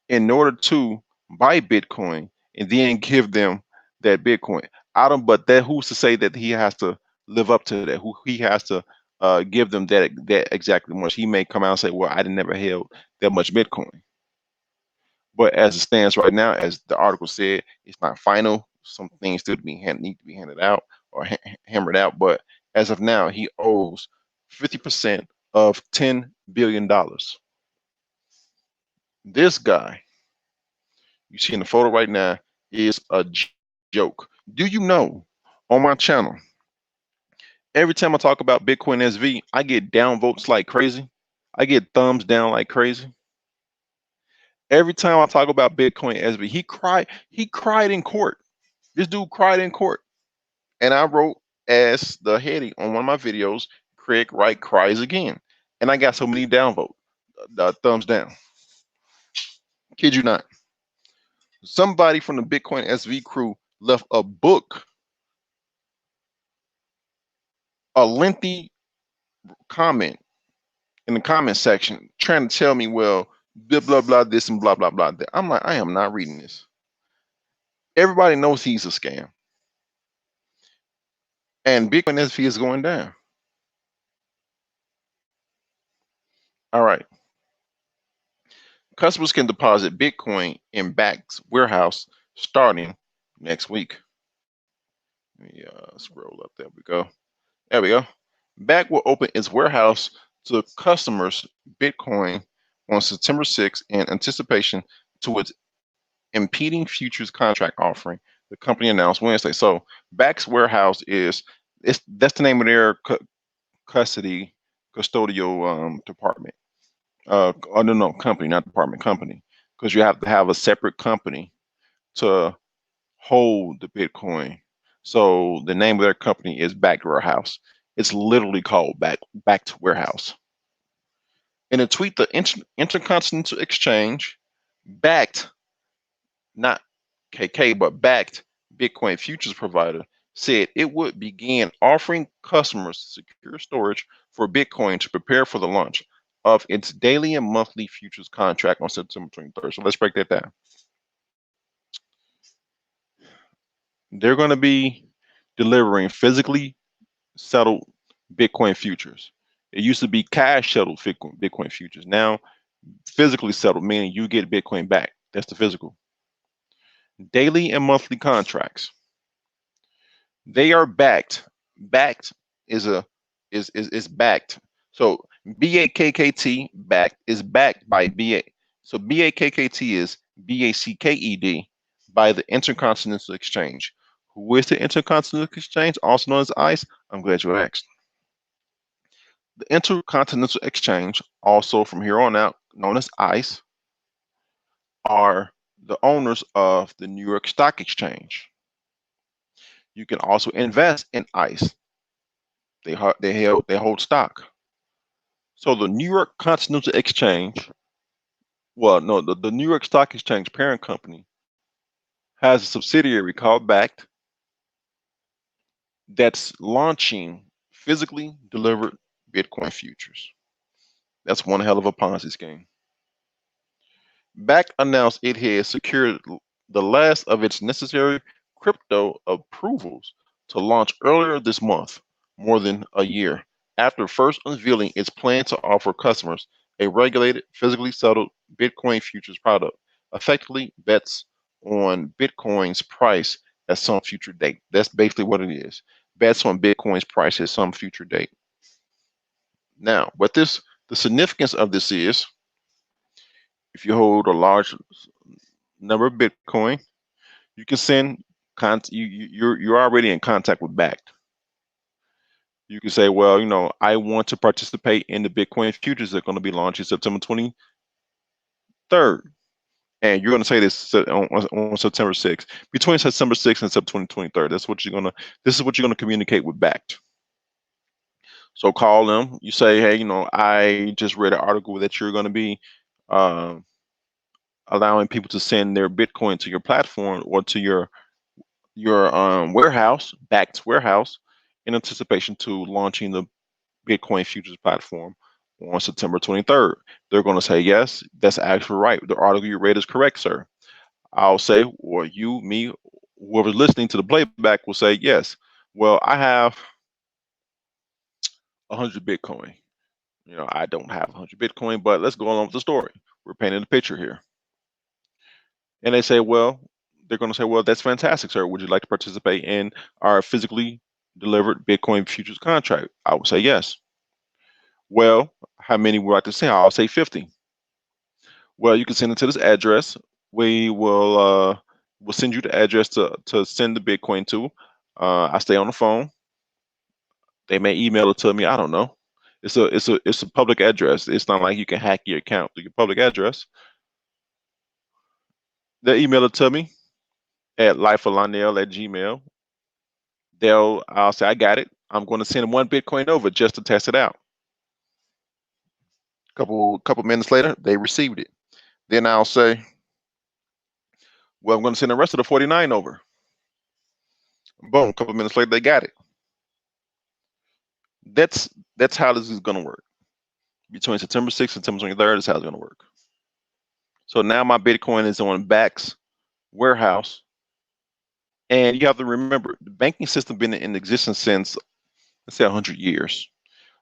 in order to buy Bitcoin and then give them that Bitcoin. I don't, but that who's to say that he has to live up to that? Who he has to give them that exactly much? He may come out and say, "Well, I didn't never held that much Bitcoin." But as it stands right now, as the article said, it's not final. Some things still need to be handed out or hammered out. But as of now, he owes 50% of $10 billion. This guy you see in the photo right now is a joke. Do you know on my channel, every time I talk about Bitcoin SV, I get downvotes like crazy. I get thumbs down like crazy. Every time I talk about Bitcoin SV, he cried in court. This dude cried in court. And I wrote as the heading on one of my videos, Craig Wright cries again. And I got so many downvotes, thumbs down. Kid you not. Somebody from the Bitcoin SV crew left a book, a lengthy comment in the comment section trying to tell me, well, blah, blah, blah, this and blah, blah, blah. That. I'm like, I am not reading this. Everybody knows he's a scam. And Bitcoin SV is going down. All right. Customers can deposit Bitcoin in Bakkt's warehouse starting next week. Let me scroll up. There we go. There we go. Bakkt will open its warehouse to customers Bitcoin on September 6th in anticipation to its impeding futures contract offering. The company announced Wednesday. So Bakkt's warehouse that's the name of their custodial department. No, company, not department, company, because you have to have a separate company to hold the Bitcoin. So the name of their company is Bakkt Warehouse. It's literally called Bakkt Warehouse. In a tweet, the Intercontinental Exchange, Bakkt, not KK, but Bakkt Bitcoin futures provider, said it would begin offering customers secure storage for Bitcoin to prepare for the launch of its daily and monthly futures contract on September 23rd. So let's break that down. They're going to be delivering physically settled Bitcoin futures. It used to be cash settled Bitcoin futures. Now, physically settled, meaning you get Bitcoin back. That's the physical. Daily and monthly contracts. They are backed. Backed is backed. So BAKKT backed is backed by BA. So BAKKT is BACKED by the Intercontinental Exchange. Who is the Intercontinental Exchange, also known as ICE? I'm glad you asked. The Intercontinental Exchange, also from here on out known as ICE, are the owners of the New York Stock Exchange. You can also invest in ICE. They hold stock. So the New York Continental Exchange, well, no, the New York Stock Exchange parent company has a subsidiary called Bakkt that's launching physically delivered Bitcoin futures. That's one hell of a Ponzi scheme. Bakkt announced it had secured the last of its necessary crypto approvals to launch earlier this month, more than a year after first unveiling its plan to offer customers a regulated, physically settled Bitcoin futures product, effectively bets on Bitcoin's price at some future date. That's basically what it is. Bets on Bitcoin's price at some future date. Now, the significance of this is, if you hold a large number of Bitcoin, you can send you're already in contact with Bakkt. You can say, well, I want to participate in the Bitcoin futures that are going to be launching September 23rd. And you're going to say this on September 6th. Between September 6th and September 23rd. This is what you're going to communicate with Bakkt. So call them. You say, hey, I just read an article that you're going to be uh, allowing people to send their Bitcoin to your platform or to your warehouse, backed warehouse, in anticipation to launching the Bitcoin futures platform on September 23rd. They're going to say, yes, that's actually right. The article you read is correct, sir. I'll say, or you, me, whoever's listening to the playback will say, yes. Well, I have 100 Bitcoin. I don't have 100 Bitcoin, but let's go along with the story. We're painting a picture here. And they say, well, they're going to say, well, that's fantastic, sir. Would you like to participate in our physically delivered Bitcoin futures contract? I would say yes. Well, how many would I like to send? I'll say 50. Well, you can send it to this address. We will we'll send you the address to send the Bitcoin to. I stay on the phone. They may email it to me. I don't know. It's a public address. It's not like you can hack your account through your public address. They email it to me at lifeoflionel@gmail. I'll say I got it. I'm going to send one Bitcoin over just to test it out. Couple minutes later, they received it. Then I'll say, well, I'm going to send the rest of the 49 over. Boom, a couple minutes later, they got it. That's how this is going to work. Between September 6th and September 23rd is how it's going to work. So now my Bitcoin is on Back's warehouse. And you have to remember, the banking system been in existence since, let's say, 100 years.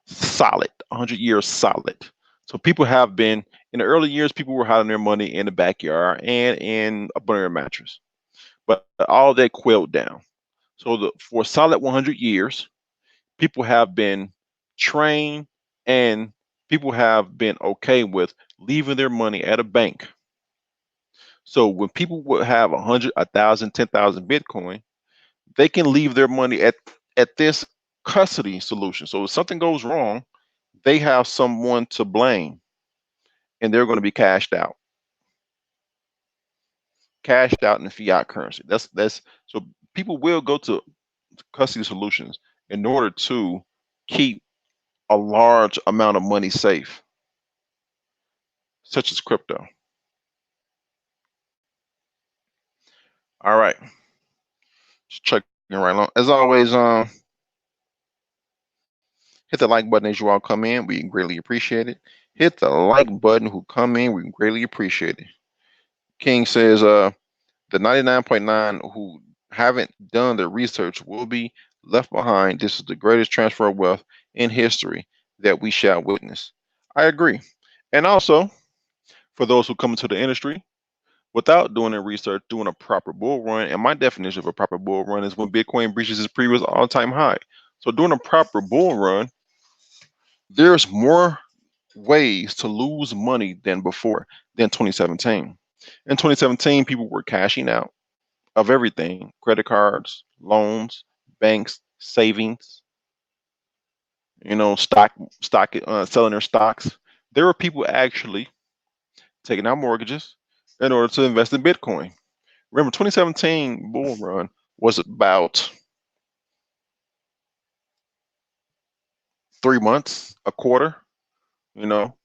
Solid, 100 years solid. So people have been, in the early years, people were hiding their money in the backyard and in a burner mattress. But all that quailed down. So for a solid 100 years, people have been trained and people have been okay with leaving their money at a bank. So when people would have 100, 1,000, 10,000 Bitcoin, they can leave their money at this custody solution. So if something goes wrong, they have someone to blame, and they're going to be cashed out in fiat currency. That's so people will go to custody solutions in order to keep a large amount of money safe, such as crypto. All right, just checking right along. As always, hit the like button as you all come in. We greatly appreciate it. Hit the like button who come in. We greatly appreciate it. King says, the 99.9 who haven't done the research will be left behind. This is the greatest transfer of wealth in history that we shall witness. I agree. And also, for those who come into the industry without doing the research, doing a proper bull run, and my definition of a proper bull run is when Bitcoin breaches its previous all-time high. So doing a proper bull run, there's more ways to lose money than 2017. In 2017, people were cashing out of everything: credit cards, loans, banks, savings, selling their stocks. There were people actually taking out mortgages in order to invest in Bitcoin. Remember, 2017 bull run was about 3 months, a quarter. You know,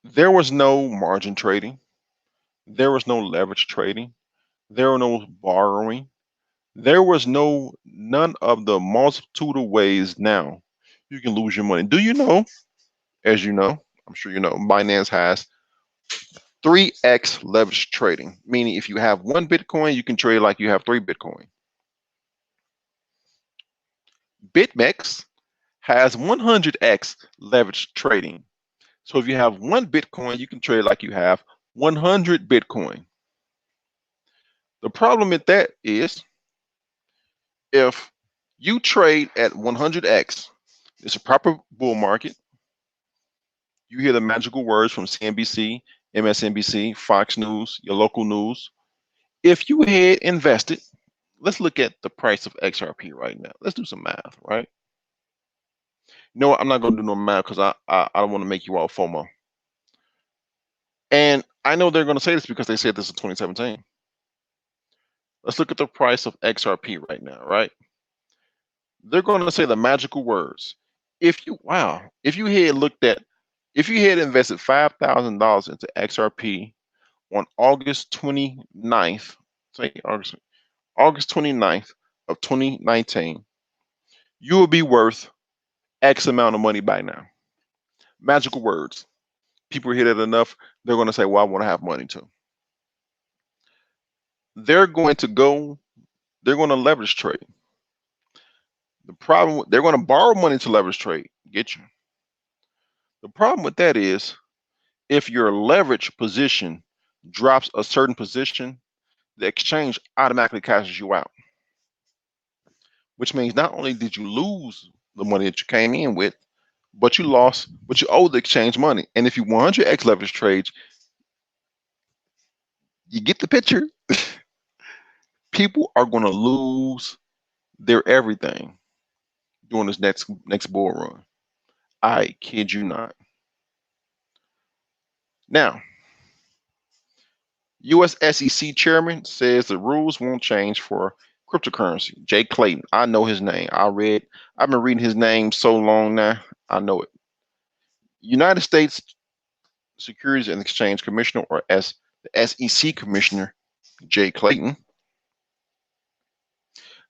there was no margin trading, there was no leverage trading, there was no borrowing, there was none of the multitude of ways now you can lose your money. Do you know, as you know, I'm sure you know, Binance has 3x leverage trading, meaning if you have one Bitcoin, you can trade like you have 3 Bitcoin. BitMEX has 100x leverage trading. So if you have one Bitcoin, you can trade like you have 100 Bitcoin. The problem with that is if you trade at 100x, it's a proper bull market. You hear the magical words from CNBC, MSNBC, Fox News, your local news. If you had invested, let's look at the price of XRP right now. Let's do some math, right? No, I'm not going to do no math because I don't want to make you all FOMO. And I know they're going to say this because they said this in 2017. Let's look at the price of XRP right now, right? They're going to say the magical words. If you had looked at, if you had invested $5,000 into XRP on August 29th, say August 29th of 2019, you will be worth X amount of money by now. Magical words. People hear that enough, they're going to say, well, I want to have money too. They're going to go, they're going to leverage trade. The problem, they're going to borrow money to leverage trade. Get you. The problem with that is if your leverage position drops a certain position, the exchange automatically cashes you out, which means not only did you lose the money that you came in with, but you owe the exchange money. And if you 100x leverage trades, you get the picture. People are going to lose their everything during this next bull run. I kid you not. Now, U.S. SEC chairman says the rules won't change for cryptocurrency. Jay Clayton, I know his name. I've been reading his name so long now. I know it. United States Securities and Exchange Commissioner, or the SEC Commissioner, Jay Clayton.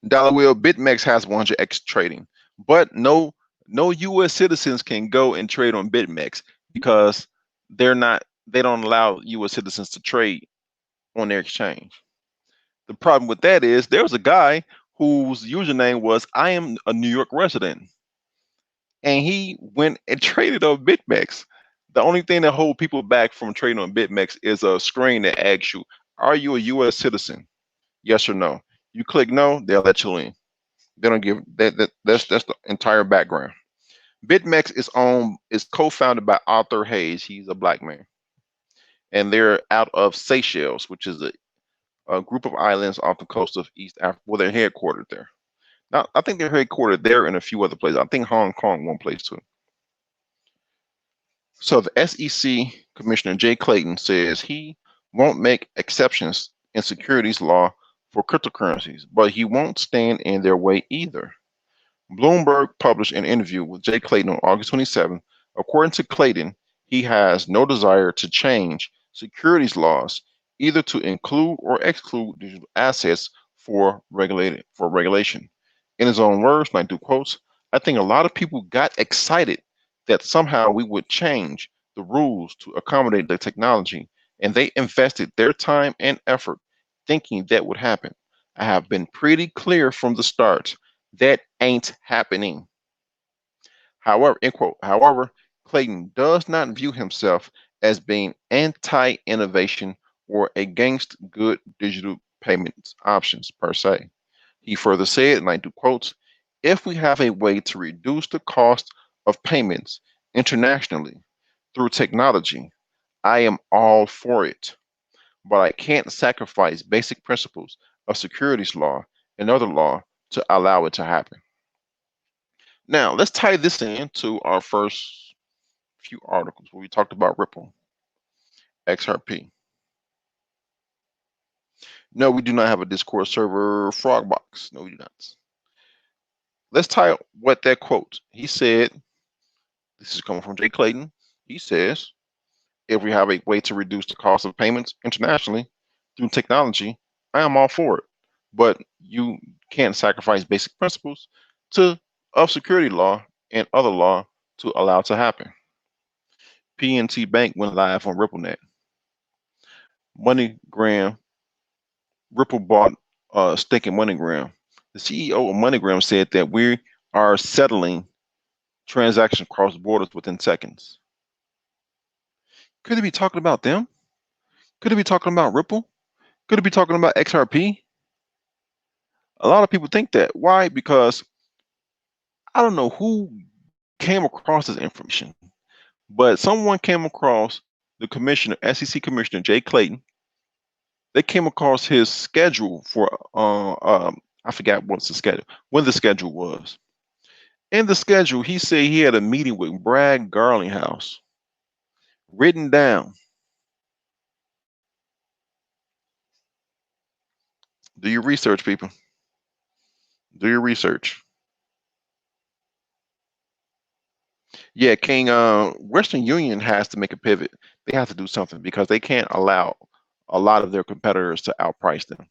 Dollar Will BitMEX has 100x trading, but no U.S. citizens can go and trade on BitMEX because they don't allow U.S. citizens to trade on their exchange. The problem with that is there was a guy whose username was I am a New York resident, and he went and traded on BitMEX. The only thing that hold people back from trading on BitMEX is a screen that asks you, "Are you a U.S. citizen? Yes or no?" You click no, they'll let you in. They don't give that's the entire background. BitMEX is co-founded by Arthur Hayes. He's a black man, and they're out of Seychelles, which is a group of islands off the coast of East Africa. Well, they're headquartered there. Now, I think they're headquartered there and a few other places. I think Hong Kong, one place too. So the SEC Commissioner Jay Clayton says he won't make exceptions in securities law for cryptocurrencies, but he won't stand in their way either. Bloomberg published an interview with Jay Clayton on August 27. According to Clayton, he has no desire to change securities laws either to include or exclude digital assets for regulation. In his own words, and I do quotes, I think a lot of people got excited that somehow we would change the rules to accommodate the technology, and they invested their time and effort thinking that would happen. I have been pretty clear from the start that ain't happening. However, end quote. However, Clayton does not view himself as being anti-innovation or against good digital payments options per se. He further said, and I do quotes, if we have a way to reduce the cost of payments internationally through technology, I am all for it. But I can't sacrifice basic principles of securities law and other law to allow it to happen. Now, let's tie this in to our first few articles where we talked about Ripple, XRP. No, we do not have a Discord server Frogbox. No, we do not. Let's tie what that quote. He said, this is coming from Jay Clayton. He says, if we have a way to reduce the cost of payments internationally through technology, I am all for it. But you can't sacrifice basic principles of security law and other law to allow it to happen. PNC Bank went live on RippleNet. MoneyGram, Ripple bought stake in MoneyGram. The CEO of MoneyGram said that we are settling transactions across borders within seconds. Could it be talking about them? Could it be talking about Ripple? Could it be talking about XRP? A lot of people think that. Why? Because I don't know who came across this information, but someone came across the commissioner, SEC Commissioner Jay Clayton. They came across his schedule for I forgot what's the schedule, when the schedule was. In the schedule, he said he had a meeting with Brad Garlinghouse, written down. Do your research, people. Do your research. Yeah, King. Western Union has to make a pivot. They have to do something because they can't allow a lot of their competitors to outprice them,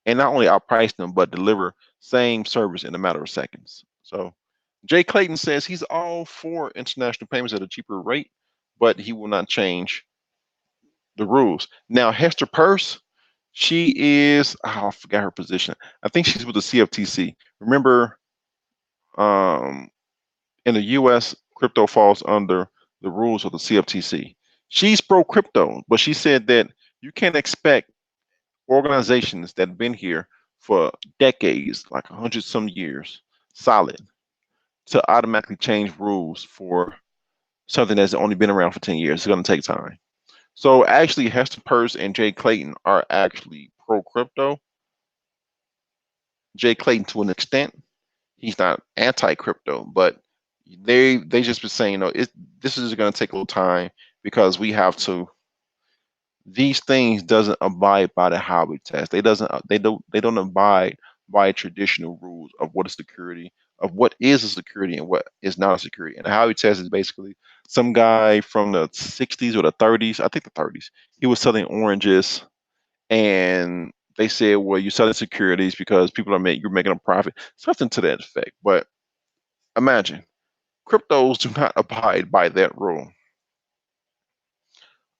and not only outprice them, but deliver same service in a matter of seconds. So, Jay Clayton says he's all for international payments at a cheaper rate, but he will not change the rules. Now, Hester Peirce, she is, oh, I forgot her position. I think she's with the CFTC. Remember, um, in the US, crypto falls under the rules of the CFTC. She's pro crypto, but she said that you can't expect organizations that have been here for decades, like 100 some years, solid, to automatically change rules for something that's only been around for 10 years. It's going to take time. So actually, Hester Peirce and Jay Clayton are actually pro crypto. Jay Clayton, to an extent, he's not anti crypto, but they just been saying, this is going to take a little time because we have to. These things doesn't abide by the Howard test. They don't abide by traditional rules of what is security, of what is a security and what is not a security. And the Howard test is basically some guy from the 60s or the 30s, I think the 30s. He was selling oranges, and they said, well, you're selling securities because you're making a profit, something to that effect. But imagine cryptos do not abide by that rule.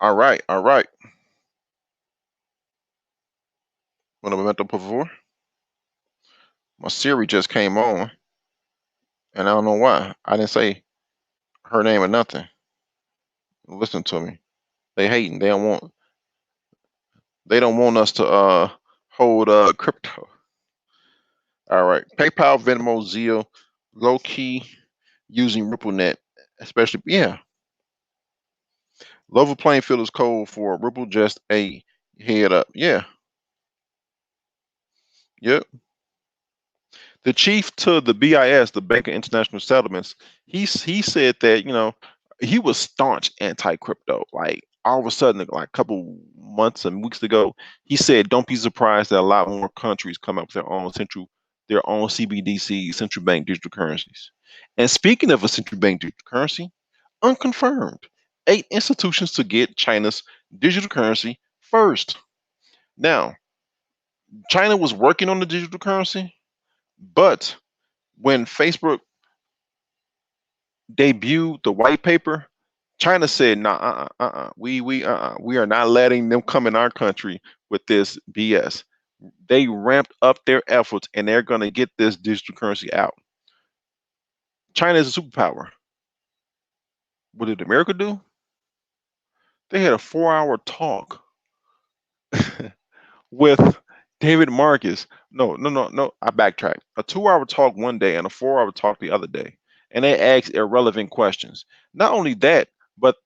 All right, all right. Un momento, por favor. My Siri just came on, and I don't know why. I didn't say her name or nothing. Listen to me. They hating. They don't want us to hold crypto. All right. PayPal, Venmo, Zelle, low key using RippleNet, especially level playing field is cold for Ripple, just a head up. Yeah. Yep. The chief to the BIS, the Bank of International Settlements, he said that he was staunch anti-crypto. Like all of a sudden, like a couple months and weeks ago, he said, "Don't be surprised that a lot more countries come up with their own CBDC, central bank digital currencies." And speaking of a central bank digital currency, unconfirmed, 8 institutions to get China's digital currency first. Now, China was working on the digital currency, but when Facebook debuted the white paper, China said, "Nah, we are not letting them come in our country with this BS." They ramped up their efforts, and they're going to get this digital currency out. China is a superpower. What did America do? They had a 4-hour talk with David Marcus. No, no, no, no. I backtracked. A 2-hour talk one day and a 4-hour talk the other day, and they asked irrelevant questions. Not only that, but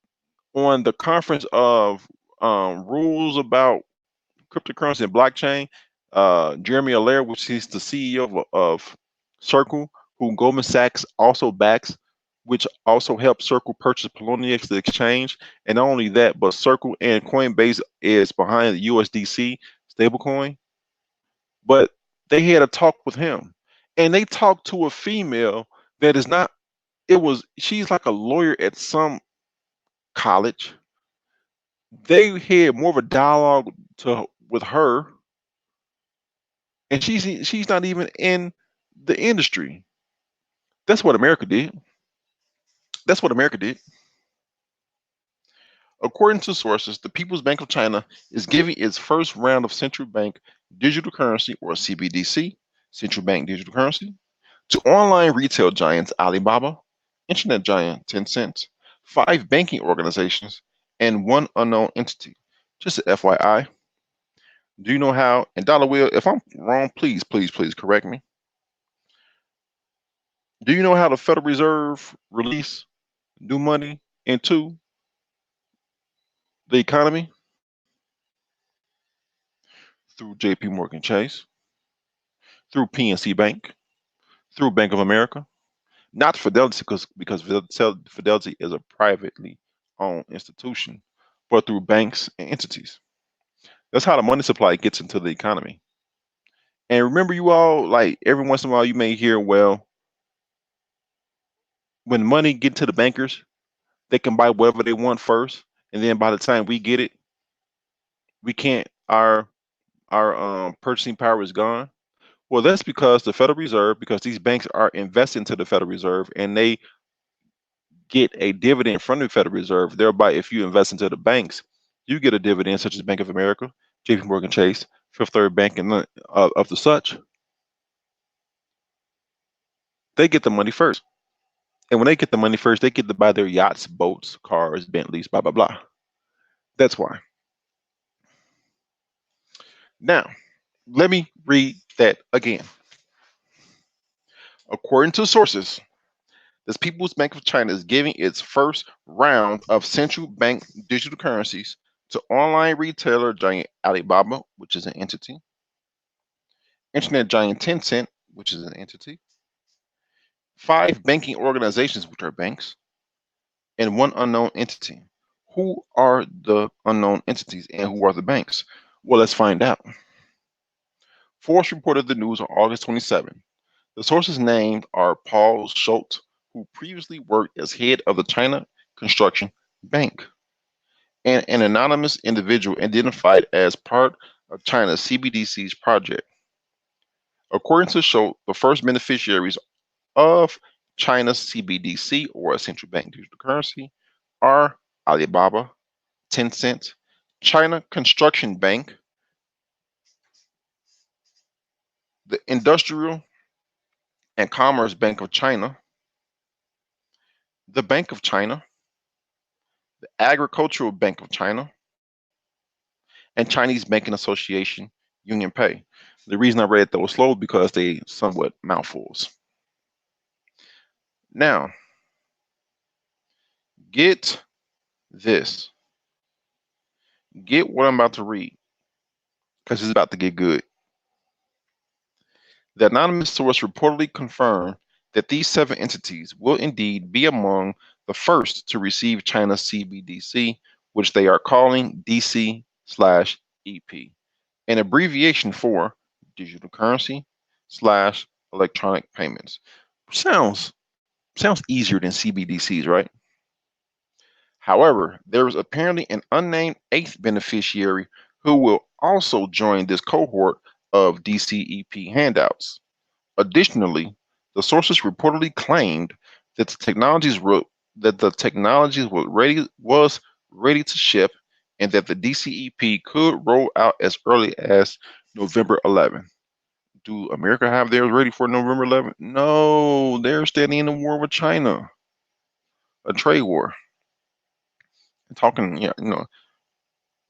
on the conference of rules about cryptocurrency and blockchain, Jeremy Allaire, which is the CEO of Circle, who Goldman Sachs also backs, which also helped Circle purchase Poloniex, the exchange. And not only that, but Circle and Coinbase is behind the USDC stablecoin. But they had a talk with him, and they talked to a female that is not. She's like a lawyer at some college. They had more of a dialogue with her, and she's not even in the industry. That's what America did. That's what America did. According to sources, the People's Bank of China is giving its first round of central bank digital currency, or CBDC, central bank digital currency, to online retail giants Alibaba, internet giant Tencent, 5 banking organizations, and one unknown entity. Just a FYI, do you know how? And Dollar Will, if I'm wrong, please, please, please correct me. Do you know how the Federal Reserve release new money into the economy? Through JP Morgan Chase, through PNC Bank, through Bank of America, not Fidelity, because Fidelity is a privately owned institution, but through banks and entities. That's how the money supply gets into the economy. And remember, you all, like every once in a while, you may hear, well, when money get to the bankers, they can buy whatever they want first, and then by the time we get it, we can't. Our purchasing power is gone. Well, that's because the Federal Reserve, because these banks are investing into the Federal Reserve, and they get a dividend from the Federal Reserve. Thereby, if you invest into the banks, you get a dividend, such as Bank of America, J.P. Morgan Chase, Fifth Third Bank, and of the such. They get the money first, and when they get the money first, they get to buy their yachts, boats, cars, Bentleys, blah blah blah. That's why. Now, let me read that again. According to sources, this People's Bank of China is giving its first round of central bank digital currencies to online retailer giant Alibaba, which is an entity, internet giant Tencent, which is an entity, 5 banking organizations, which are banks, and 1 unknown entity. Who are the unknown entities and who are the banks? Well, let's find out. Forbes reported the news on August 27. The sources named are Paul Schultz, who previously worked as head of the China Construction Bank, and an anonymous individual identified as part of China's CBDC's project. According to Schultz, the first beneficiaries of China's CBDC, or a central bank digital currency, are Alibaba, Tencent, China Construction Bank, the Industrial and Commerce Bank of China, the Bank of China, the Agricultural Bank of China, and Chinese Banking Association, Union Pay. The reason I read those slow because they somewhat mouthfuls. Now, get this. Get what I'm about to read because it's about to get good. The anonymous source reportedly confirmed that these 7 entities will indeed be among the first to receive China's CBDC, which they are calling DC/EP, an abbreviation for digital currency/electronic payments. Sounds easier than CBDCs, right? However, there is apparently an unnamed 8th beneficiary who will also join this cohort of DCEP handouts. Additionally, the sources reportedly claimed that the technologies was ready to ship, and that the DCEP could roll out as early as November 11th. Do America have theirs ready for November 11th? No, they're standing in a war with China, a trade war. Talking,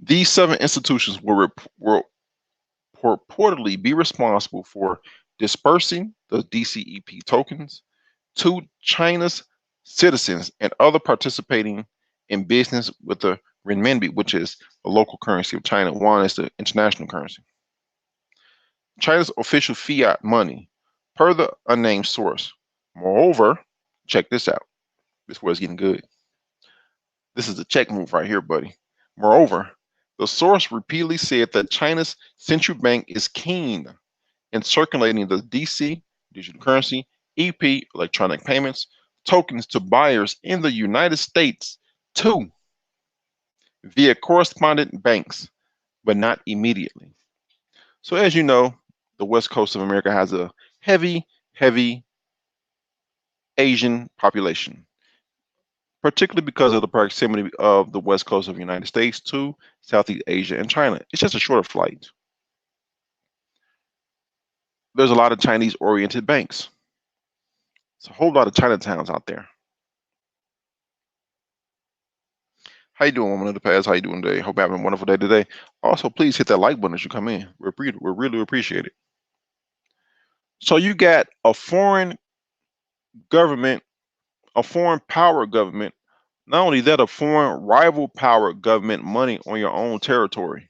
these 7 institutions will purportedly be responsible for dispersing the DCEP tokens to China's citizens and other participating in business with the renminbi, which is the local currency of China. Yuan is the international currency. China's official fiat money, per the unnamed source. Moreover, check this out. This is where it's getting good. This is the check move right here, buddy. Moreover, the source repeatedly said that China's central bank is keen in circulating the DC, digital currency, EP, electronic payments, tokens to buyers in the United States too, via correspondent banks, but not immediately. So, as you know, the West Coast of America has a heavy Asian population, particularly because of the proximity of the West Coast of the United States to Southeast Asia and China. It's just a shorter flight. There's a lot of Chinese-oriented banks. It's a whole lot of Chinatowns out there. How you doing, woman of the past? How you doing today? Hope you're having a wonderful day today. Also, please hit that like button as you come in. We really appreciate it. So you got a foreign government, a foreign power government. Not only that, a foreign rival power government money on your own territory.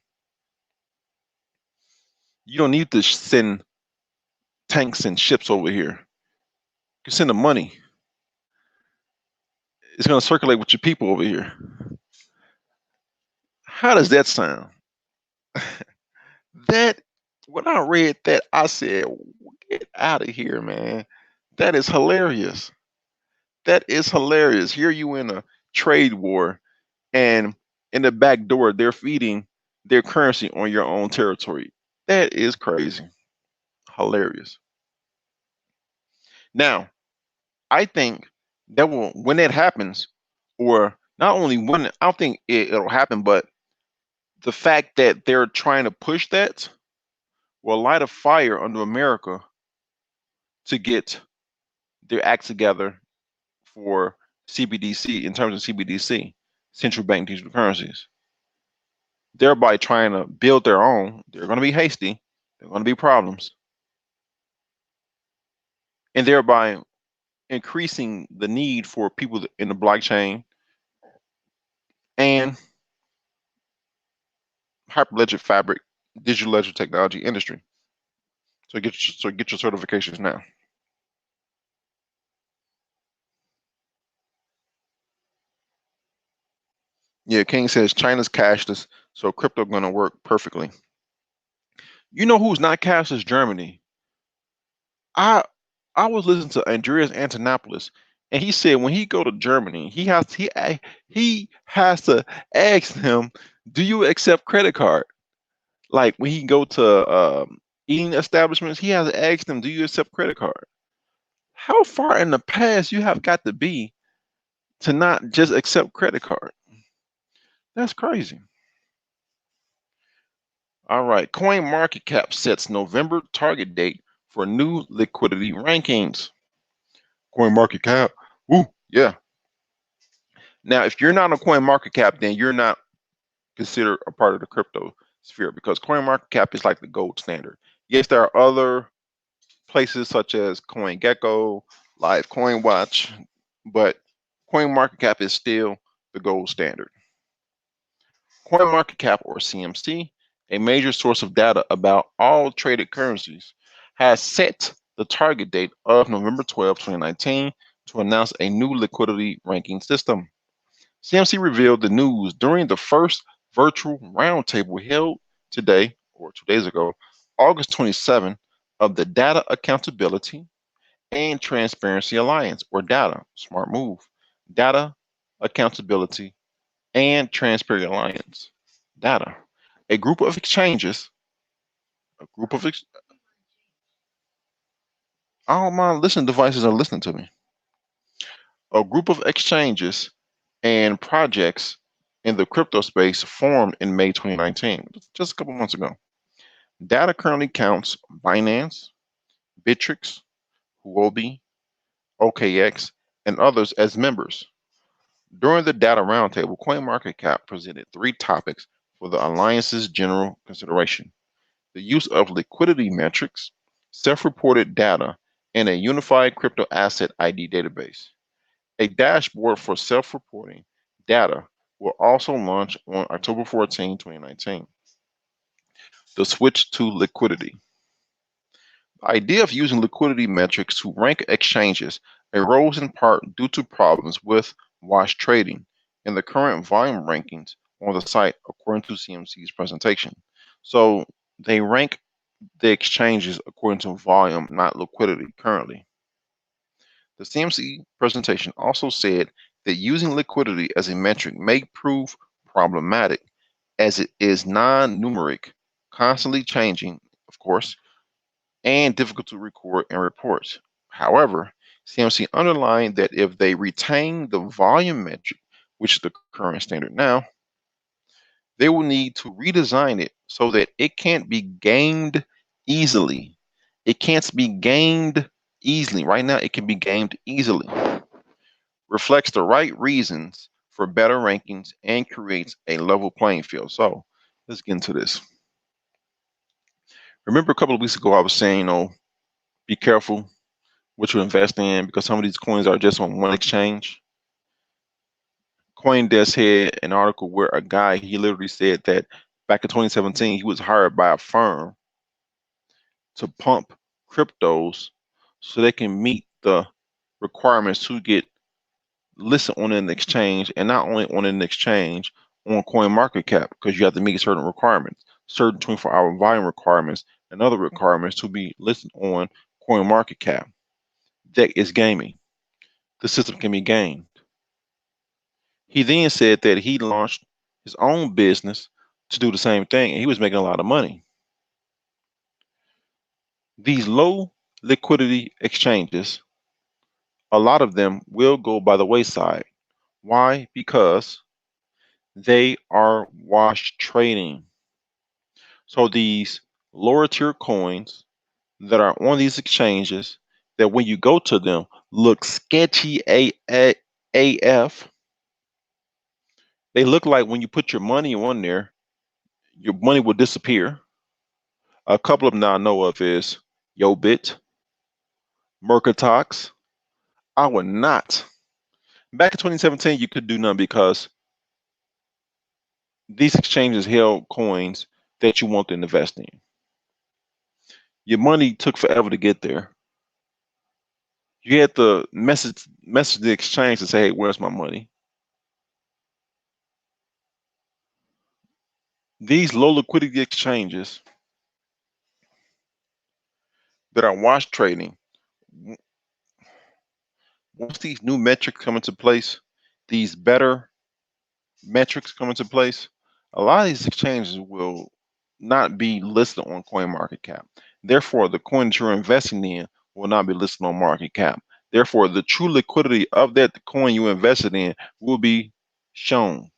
You don't need to send tanks and ships over here. You can send the money. It's going to circulate with your people over here. How does that sound? That when I read that, I said, "Get out of here, man! That is hilarious." That is hilarious. Here you in a trade war, and in the back door, they're feeding their currency on your own territory. That is crazy. Hilarious. Now, I think that will when that happens, or not only when I don't think it'll happen, but the fact that they're trying to push that will light a fire under America to get their act together for CBDC in terms of CBDC, central bank digital currencies, thereby trying to build their own. They're going to be hasty. There are going to be problems, and thereby increasing the need for people in the blockchain and hyperledger fabric, digital ledger technology industry. So get your certifications now. Yeah, King says China's cashless, so crypto going to work perfectly. You know who's not cashless? Germany. I I was listening to Andreas Antonopoulos, and he said when he go to Germany, he has to ask them, "Do you accept credit card?" Like when he go to eating establishments, he has to ask them, "Do you accept credit card?" How far in the past you have got to be to not just accept credit card? That's crazy. All right, Coin Market Cap sets November target date for new liquidity rankings. Coin Market Cap, woo, yeah. Now, if you're not on Coin Market Cap, then you're not considered a part of the crypto sphere because Coin Market Cap is like the gold standard. Yes, there are other places such as CoinGecko, Live Coin Watch, but CoinMarketCap is still the gold standard. CoinMarketCap, or CMC, a major source of data about all traded currencies, has set the target date of November 12, 2019 to announce a new liquidity ranking system. CMC revealed the news during the first virtual roundtable held today, or 2 days ago, August 27, of the Data Accountability and Transparency Alliance, or DATA, smart move. Data Accountability and Transparency Alliance, DATA. A group of exchanges, a group of, ex- all my listening devices are listening to me. A group of exchanges and projects in the crypto space formed in May 2019, just a couple months ago. Data currently counts Binance, Bittrex, Huobi, OKX, and others as members. During the data roundtable, CoinMarketCap presented three topics for the Alliance's general consideration: the use of liquidity metrics, self-reported data, and a unified crypto asset ID database. A dashboard for self-reporting data will also launch on October 14, 2019. The switch to liquidity. The idea of using liquidity metrics to rank exchanges arose in part due to problems with wash trading and the current volume rankings on the site, according to CMC's presentation. So they rank the exchanges according to volume, not liquidity currently. The CMC presentation also said that using liquidity as a metric may prove problematic as it is non-numeric, constantly changing, of course, and difficult to record and report. However, CMC underlined that if they retain the volume metric, which is the current standard now, they will need to redesign it so that it can't be gamed easily. It can't be gamed easily. Right now, it can be gamed easily. Reflects the right reasons for better rankings and creates a level playing field. So let's get into this. Remember a couple of weeks ago, I was saying, be careful what you invest in because some of these coins are just on one exchange. CoinDesk had an article where a guy, he literally said that back in 2017, he was hired by a firm to pump cryptos so they can meet the requirements to get listed on an exchange, and not only on an exchange, on CoinMarketCap, because you have to meet certain requirements, certain 24-hour volume requirements, and other requirements to be listed on CoinMarketCap. That is gaming. the system can be gamed. He then said that he launched his own business to do the same thing, and he was making a lot of money. These low liquidity exchanges, a lot of them will go by the wayside. Why? Because they are wash trading. So these lower tier coins that are on these exchanges, that when you go to them look sketchy AF. They look like when you put your money on there, your money will disappear. A couple of them now I know of is Yobit, Mercatox. I would not. Back in 2017, you could do none because these exchanges held coins that you want to invest in. Your money took forever to get there. You had to message the exchange to say, "Hey, where's my money?" These low liquidity exchanges that are wash trading, once these new metrics come into place, these better metrics come into place, a lot of these exchanges will not be listed on CoinMarketCap. Therefore, the coin that you're investing in will not be listed on market cap. Therefore, the true liquidity of that coin you invested in will be shown.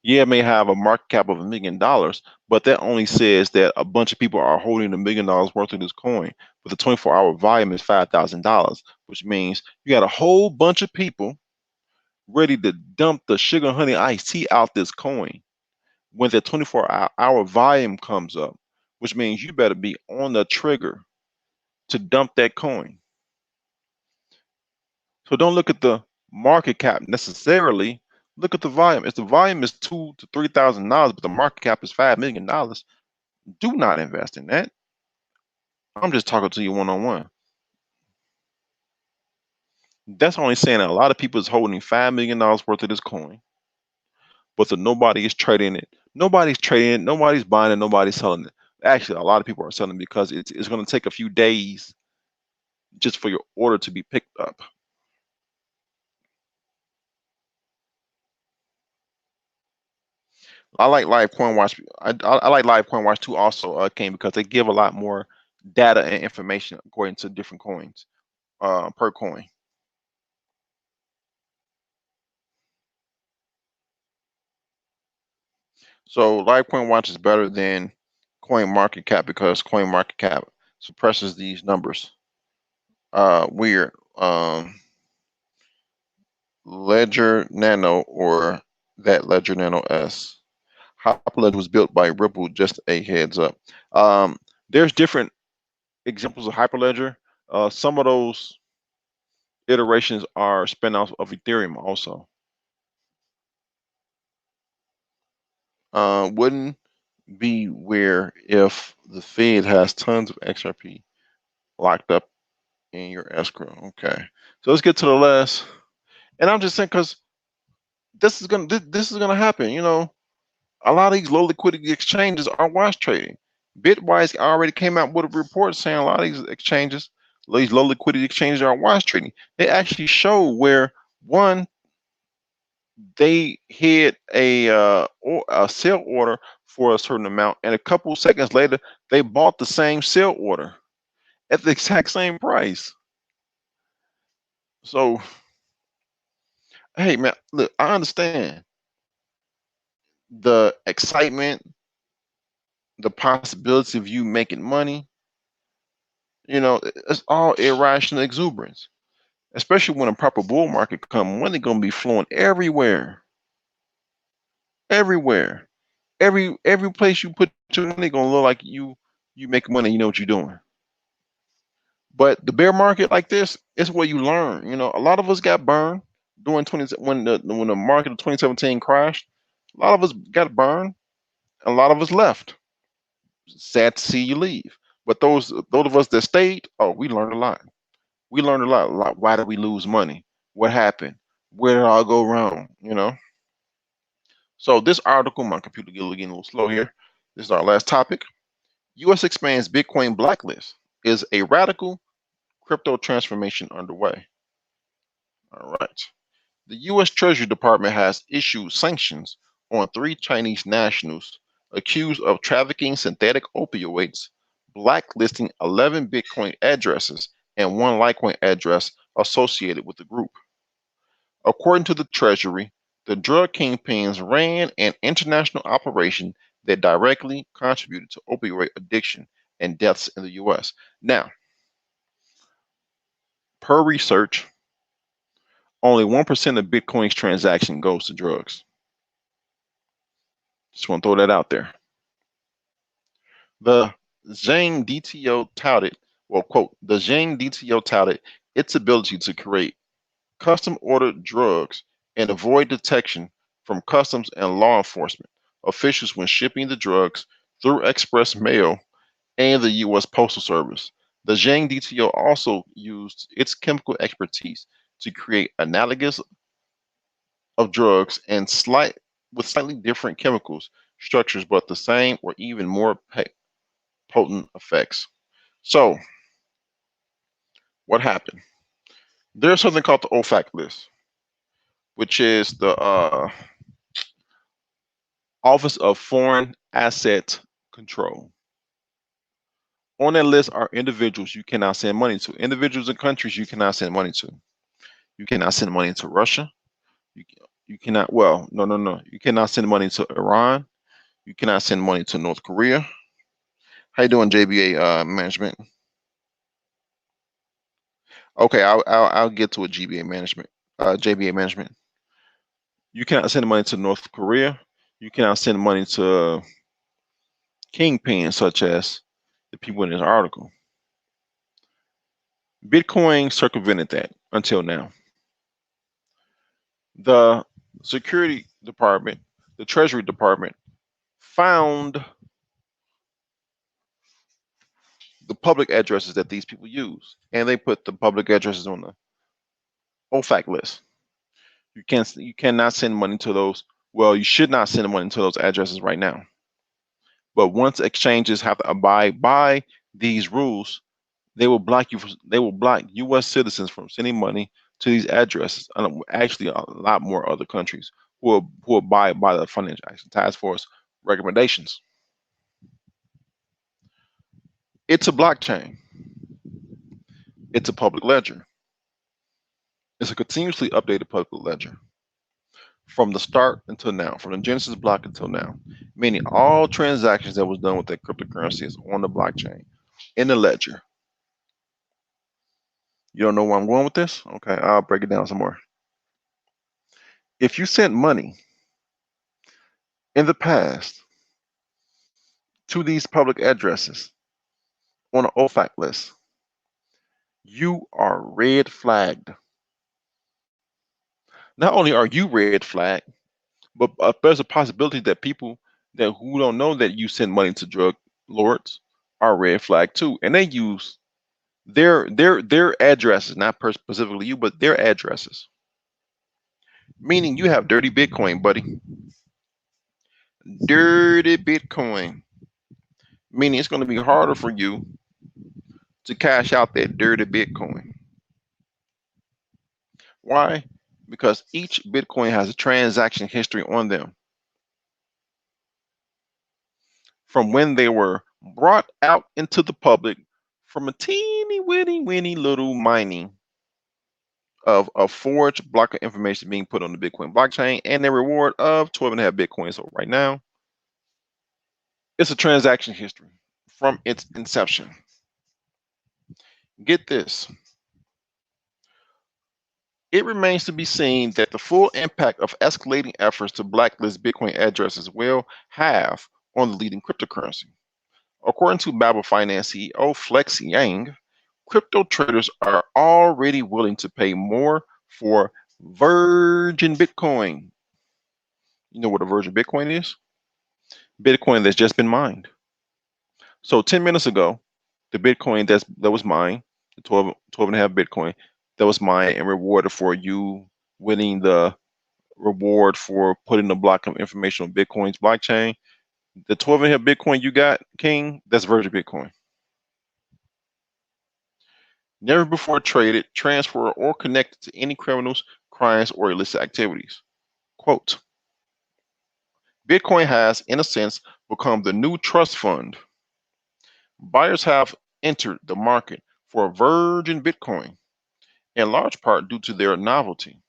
Yeah, it may have a market cap of $1 million, but that only says that a bunch of people are holding $1 million worth of this coin. But the 24-hour volume is $5,000, which means you got a whole bunch of people ready to dump the sugar honey iced tea out this coin when the 24-hour volume comes up, which means you better be on the trigger to dump that coin. So don't look at the market cap necessarily. Look at the volume. If the volume is $2,000 to $3,000, but the market cap is $5 million, do not invest in that. I'm just talking to you one-on-one. That's only saying that a lot of people is holding $5 million worth of this coin, but nobody is trading it. Nobody's trading it. Nobody's buying it. Nobody's selling it. Actually, a lot of people are selling because it's going to take a few days just for your order to be picked up. I like Live Coin Watch. I like Live Coin Watch too. Also, came because they give a lot more data and information according to different coins per coin. So Live Coin Watch is better than Coin Market Cap because Coin Market Cap suppresses these numbers. Weird. Ledger Nano or that Ledger Nano S. Hyperledger was built by Ripple. Just a heads up. There's different examples of Hyperledger. Some of those iterations are spin-offs of Ethereum also. Wouldn't be where if the Fed has tons of XRP locked up in your escrow. Okay, so let's get to the last. And I'm just saying because this is gonna happen. You know, a lot of these low liquidity exchanges are wash trading. Bitwise already came out with a report saying a lot of these exchanges, these low liquidity exchanges are wash trading. They actually show where one they hit a sell order for a certain amount, and a couple seconds later they bought the same sell order at the exact same price. So, hey man, look, I understand the excitement, the possibility of you making money. You know, it's all irrational exuberance, especially when a proper bull market comes. Money gonna be flowing everywhere, everywhere. Every place you put your money gonna look like you make money. You know what you're doing. But the bear market like this is where you learn. You know, a lot of us got burned during when the market of 2017 crashed. A lot of us got burned, and a lot of us left. Sad to see you leave. But those of us that stayed, oh, we learned a lot. We learned a lot. Why did we lose money? What happened? Where did it all go wrong? You know. So this article, my computer getting a little slow here. This is our last topic. U.S. expands Bitcoin blacklist. Is a radical crypto transformation underway? All right. The U.S. Treasury Department has issued sanctions on 3 Chinese nationals accused of trafficking synthetic opioids, blacklisting 11 Bitcoin addresses and one Litecoin address associated with the group. According to the Treasury, the drug kingpins ran an international operation that directly contributed to opioid addiction and deaths in the U.S. Now, per research, only 1% of Bitcoin's transaction goes to drugs. Just want to throw that out there. The Zhang DTO touted, well, quote, the Zhang DTO touted its ability to create custom ordered drugs and avoid detection from customs and law enforcement officials when shipping the drugs through express mail and the U.S. Postal Service. The Zhang DTO also used its chemical expertise to create analogous of drugs and with slightly different chemicals structures, but the same or even more potent effects. So, what happened? There's something called the OFAC list, which is the Office of Foreign Asset Control. On that list are individuals you cannot send money to. Individuals and countries you cannot send money to. You cannot send money to Russia. You cannot, well, no. You cannot send money to Iran. You cannot send money to North Korea. How you doing, JBA management? Okay, I'll get to a JBA management. You cannot send money to North Korea. You cannot send money to kingpins such as the people in this article. Bitcoin circumvented that until now. The Security Department, the Treasury Department, found the public addresses that these people use, and they put the public addresses on the OFAC list. You cannot send money to those. Well, you should not send money to those addresses right now. But once exchanges have to abide by these rules, they will block U.S. citizens from sending money to these addresses. And actually, a lot more other countries who abide by the Financial Action Task Force recommendations. It's a blockchain. It's a public ledger. It's a continuously updated public ledger from the start until now, from the Genesis block until now, meaning all transactions that was done with that cryptocurrency is on the blockchain in the ledger. You don't know where I'm going with this? Okay, I'll break it down some more. If you sent money in the past to these public addresses on an OFAC list, you are red flagged. Not only are you red flagged, but there's a possibility that people that who don't know that you send money to drug lords are red flagged too, and they use their addresses, not specifically you, but their addresses. Meaning you have dirty Bitcoin, buddy. Dirty Bitcoin. Meaning it's going to be harder for you to cash out that dirty Bitcoin. Why? Because each Bitcoin has a transaction history on them from when they were brought out into the public from a teeny weeny little mining of a forged block of information being put on the Bitcoin blockchain and a reward of 12.5 Bitcoin. So right now, it's a transaction history from its inception. Get this. It remains to be seen that the full impact of escalating efforts to blacklist Bitcoin addresses will have on the leading cryptocurrency. According to Babel Finance CEO Flex Yang, crypto traders are already willing to pay more for virgin Bitcoin. You know what a virgin Bitcoin is? Bitcoin that's just been mined. So 10 minutes ago, the Bitcoin that was mined, the 12.5 Bitcoin that was mined and rewarded for you winning the reward for putting the block of information on Bitcoin's blockchain, the 12.5 Bitcoin you got, King, that's virgin Bitcoin. never before traded, transferred, or connected to any criminals, crimes, or illicit activities. Quote, Bitcoin has, in a sense, become the new trust fund. Buyers have entered the market for virgin Bitcoin, in large part due to their novelty.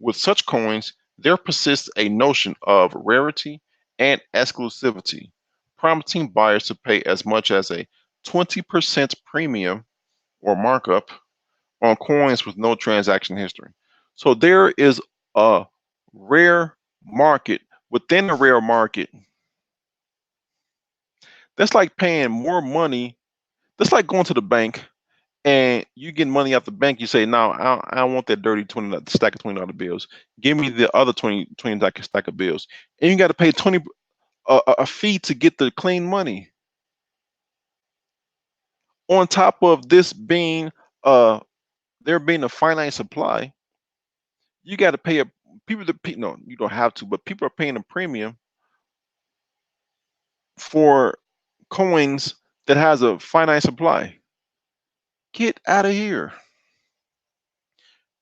With such coins, there persists a notion of rarity and exclusivity, prompting buyers to pay as much as a 20% premium or markup on coins with no transaction history. So there is a rare market within a rare market. That's like paying more money. That's like going to the bank and you get money out the bank. You say, "No, I don't want that dirty stack of $20 bills. Give me the other 20 stack of bills." And you got to pay a fee to get the clean money. On top of this being there being a finite supply, you got to pay a people that no, you don't have to, but people are paying a premium for coins that has a finite supply. Get out of here.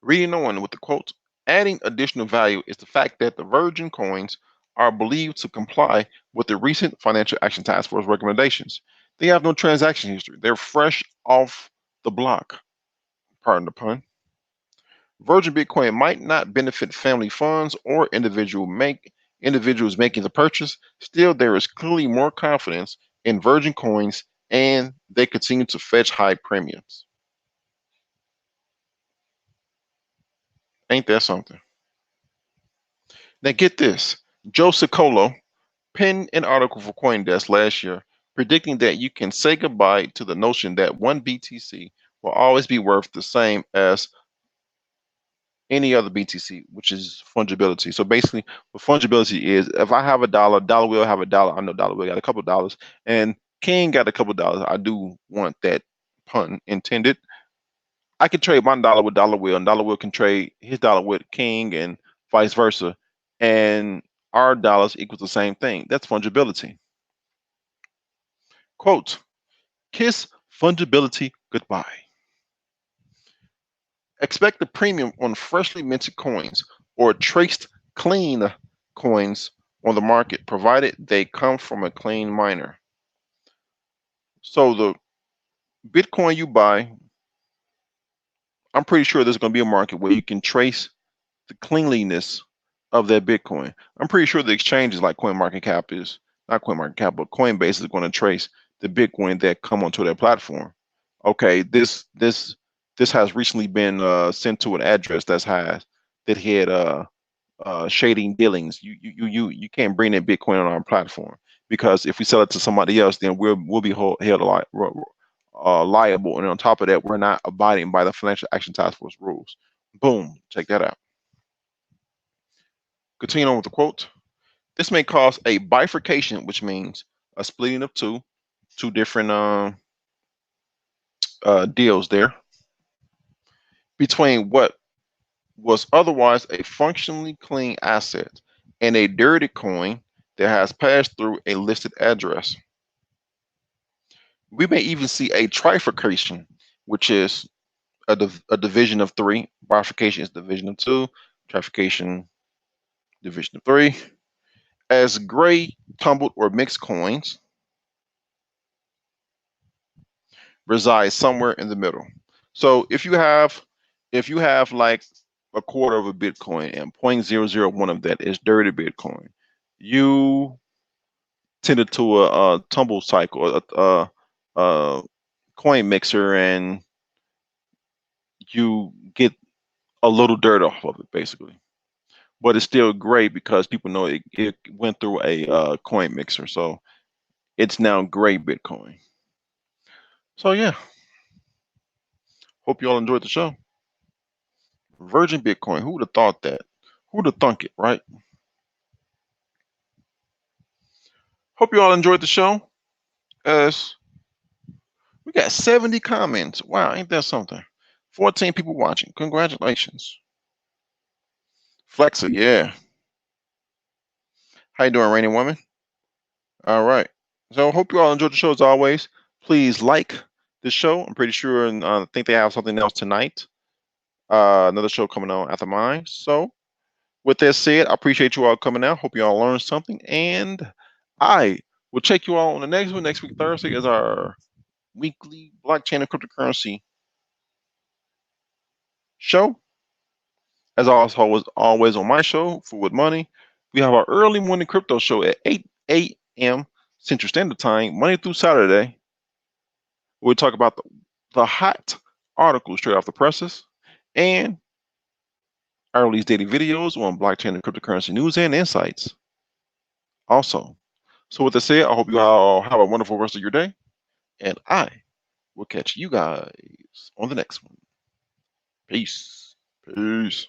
Reading on with the quote, adding additional value is the fact that the virgin coins are believed to comply with the recent Financial Action Task Force recommendations. They have no transaction history. They're fresh off the block. Pardon the pun. Virgin Bitcoin might not benefit family funds or individuals making the purchase. Still, there is clearly more confidence in virgin coins and they continue to fetch high premiums. Ain't that something? Now get this. Joe Sicolo penned an article for CoinDesk last year predicting that you can say goodbye to the notion that one BTC will always be worth the same as any other BTC, which is fungibility. So basically, what fungibility is, if I have a dollar, dollar will have a dollar. I know dollar will got a couple of dollars, and King got a couple of dollars. I do want that pun intended. I can trade my dollar with dollar will, and dollar will can trade his dollar with King, and vice versa. And our dollars equals the same thing. That's fungibility. Quote, kiss fungibility goodbye. Expect a premium on freshly minted coins or traced clean coins on the market, provided they come from a clean miner. So the Bitcoin you buy, I'm pretty sure there's going to be a market where you can trace the cleanliness of that Bitcoin. I'm pretty sure the exchanges like CoinMarketCap is not CoinMarketCap, but Coinbase is going to trace the Bitcoin that come onto their platform. Okay, this has recently been sent to an address that had shading dealings. You can't bring that Bitcoin on our platform because if we sell it to somebody else, then we'll be held liable. And on top of that, we're not abiding by the Financial Action Task Force rules. Boom, check that out. Continue on with the quote. This may cause a bifurcation, which means a splitting of two different deals there between what was otherwise a functionally clean asset and a dirty coin that has passed through a listed address. We may even see a trifurcation, which is a division of three. Bifurcation is division of two, trifurcation, division of three, as gray, tumbled, or mixed coins reside somewhere in the middle. So if you have like a quarter of a Bitcoin and 0.001 of that is dirty Bitcoin, you tended to a tumble cycle, a coin mixer, and you get a little dirt off of it, basically. But it's still great because people know it went through a coin mixer, so it's now gray Bitcoin. So yeah, hope you all enjoyed the show. Virgin Bitcoin, who would have thought that? Who would have thunk it, right? Hope you all enjoyed the show. As we got 70 comments. Wow, ain't that something? 14 people watching. Congratulations. Flexa, yeah. How you doing, Rainy Woman? All right. So hope you all enjoyed the show as always. Please like this show. I'm pretty sure, and I think they have something else tonight. Another show coming on after mine. So, with that said, I appreciate you all coming out. Hope you all learned something, and I will check you all on the next one. Next week, Thursday, is our weekly blockchain and cryptocurrency show. As always on my show, Food with Money, we have our early morning crypto show at 8 a.m. Central Standard Time, Monday through Saturday. We talk about the hot articles straight off the presses, and I release daily videos on blockchain and cryptocurrency news and insights. Also, so with that said, I hope you all have a wonderful rest of your day, and I will catch you guys on the next one. Peace. Peace.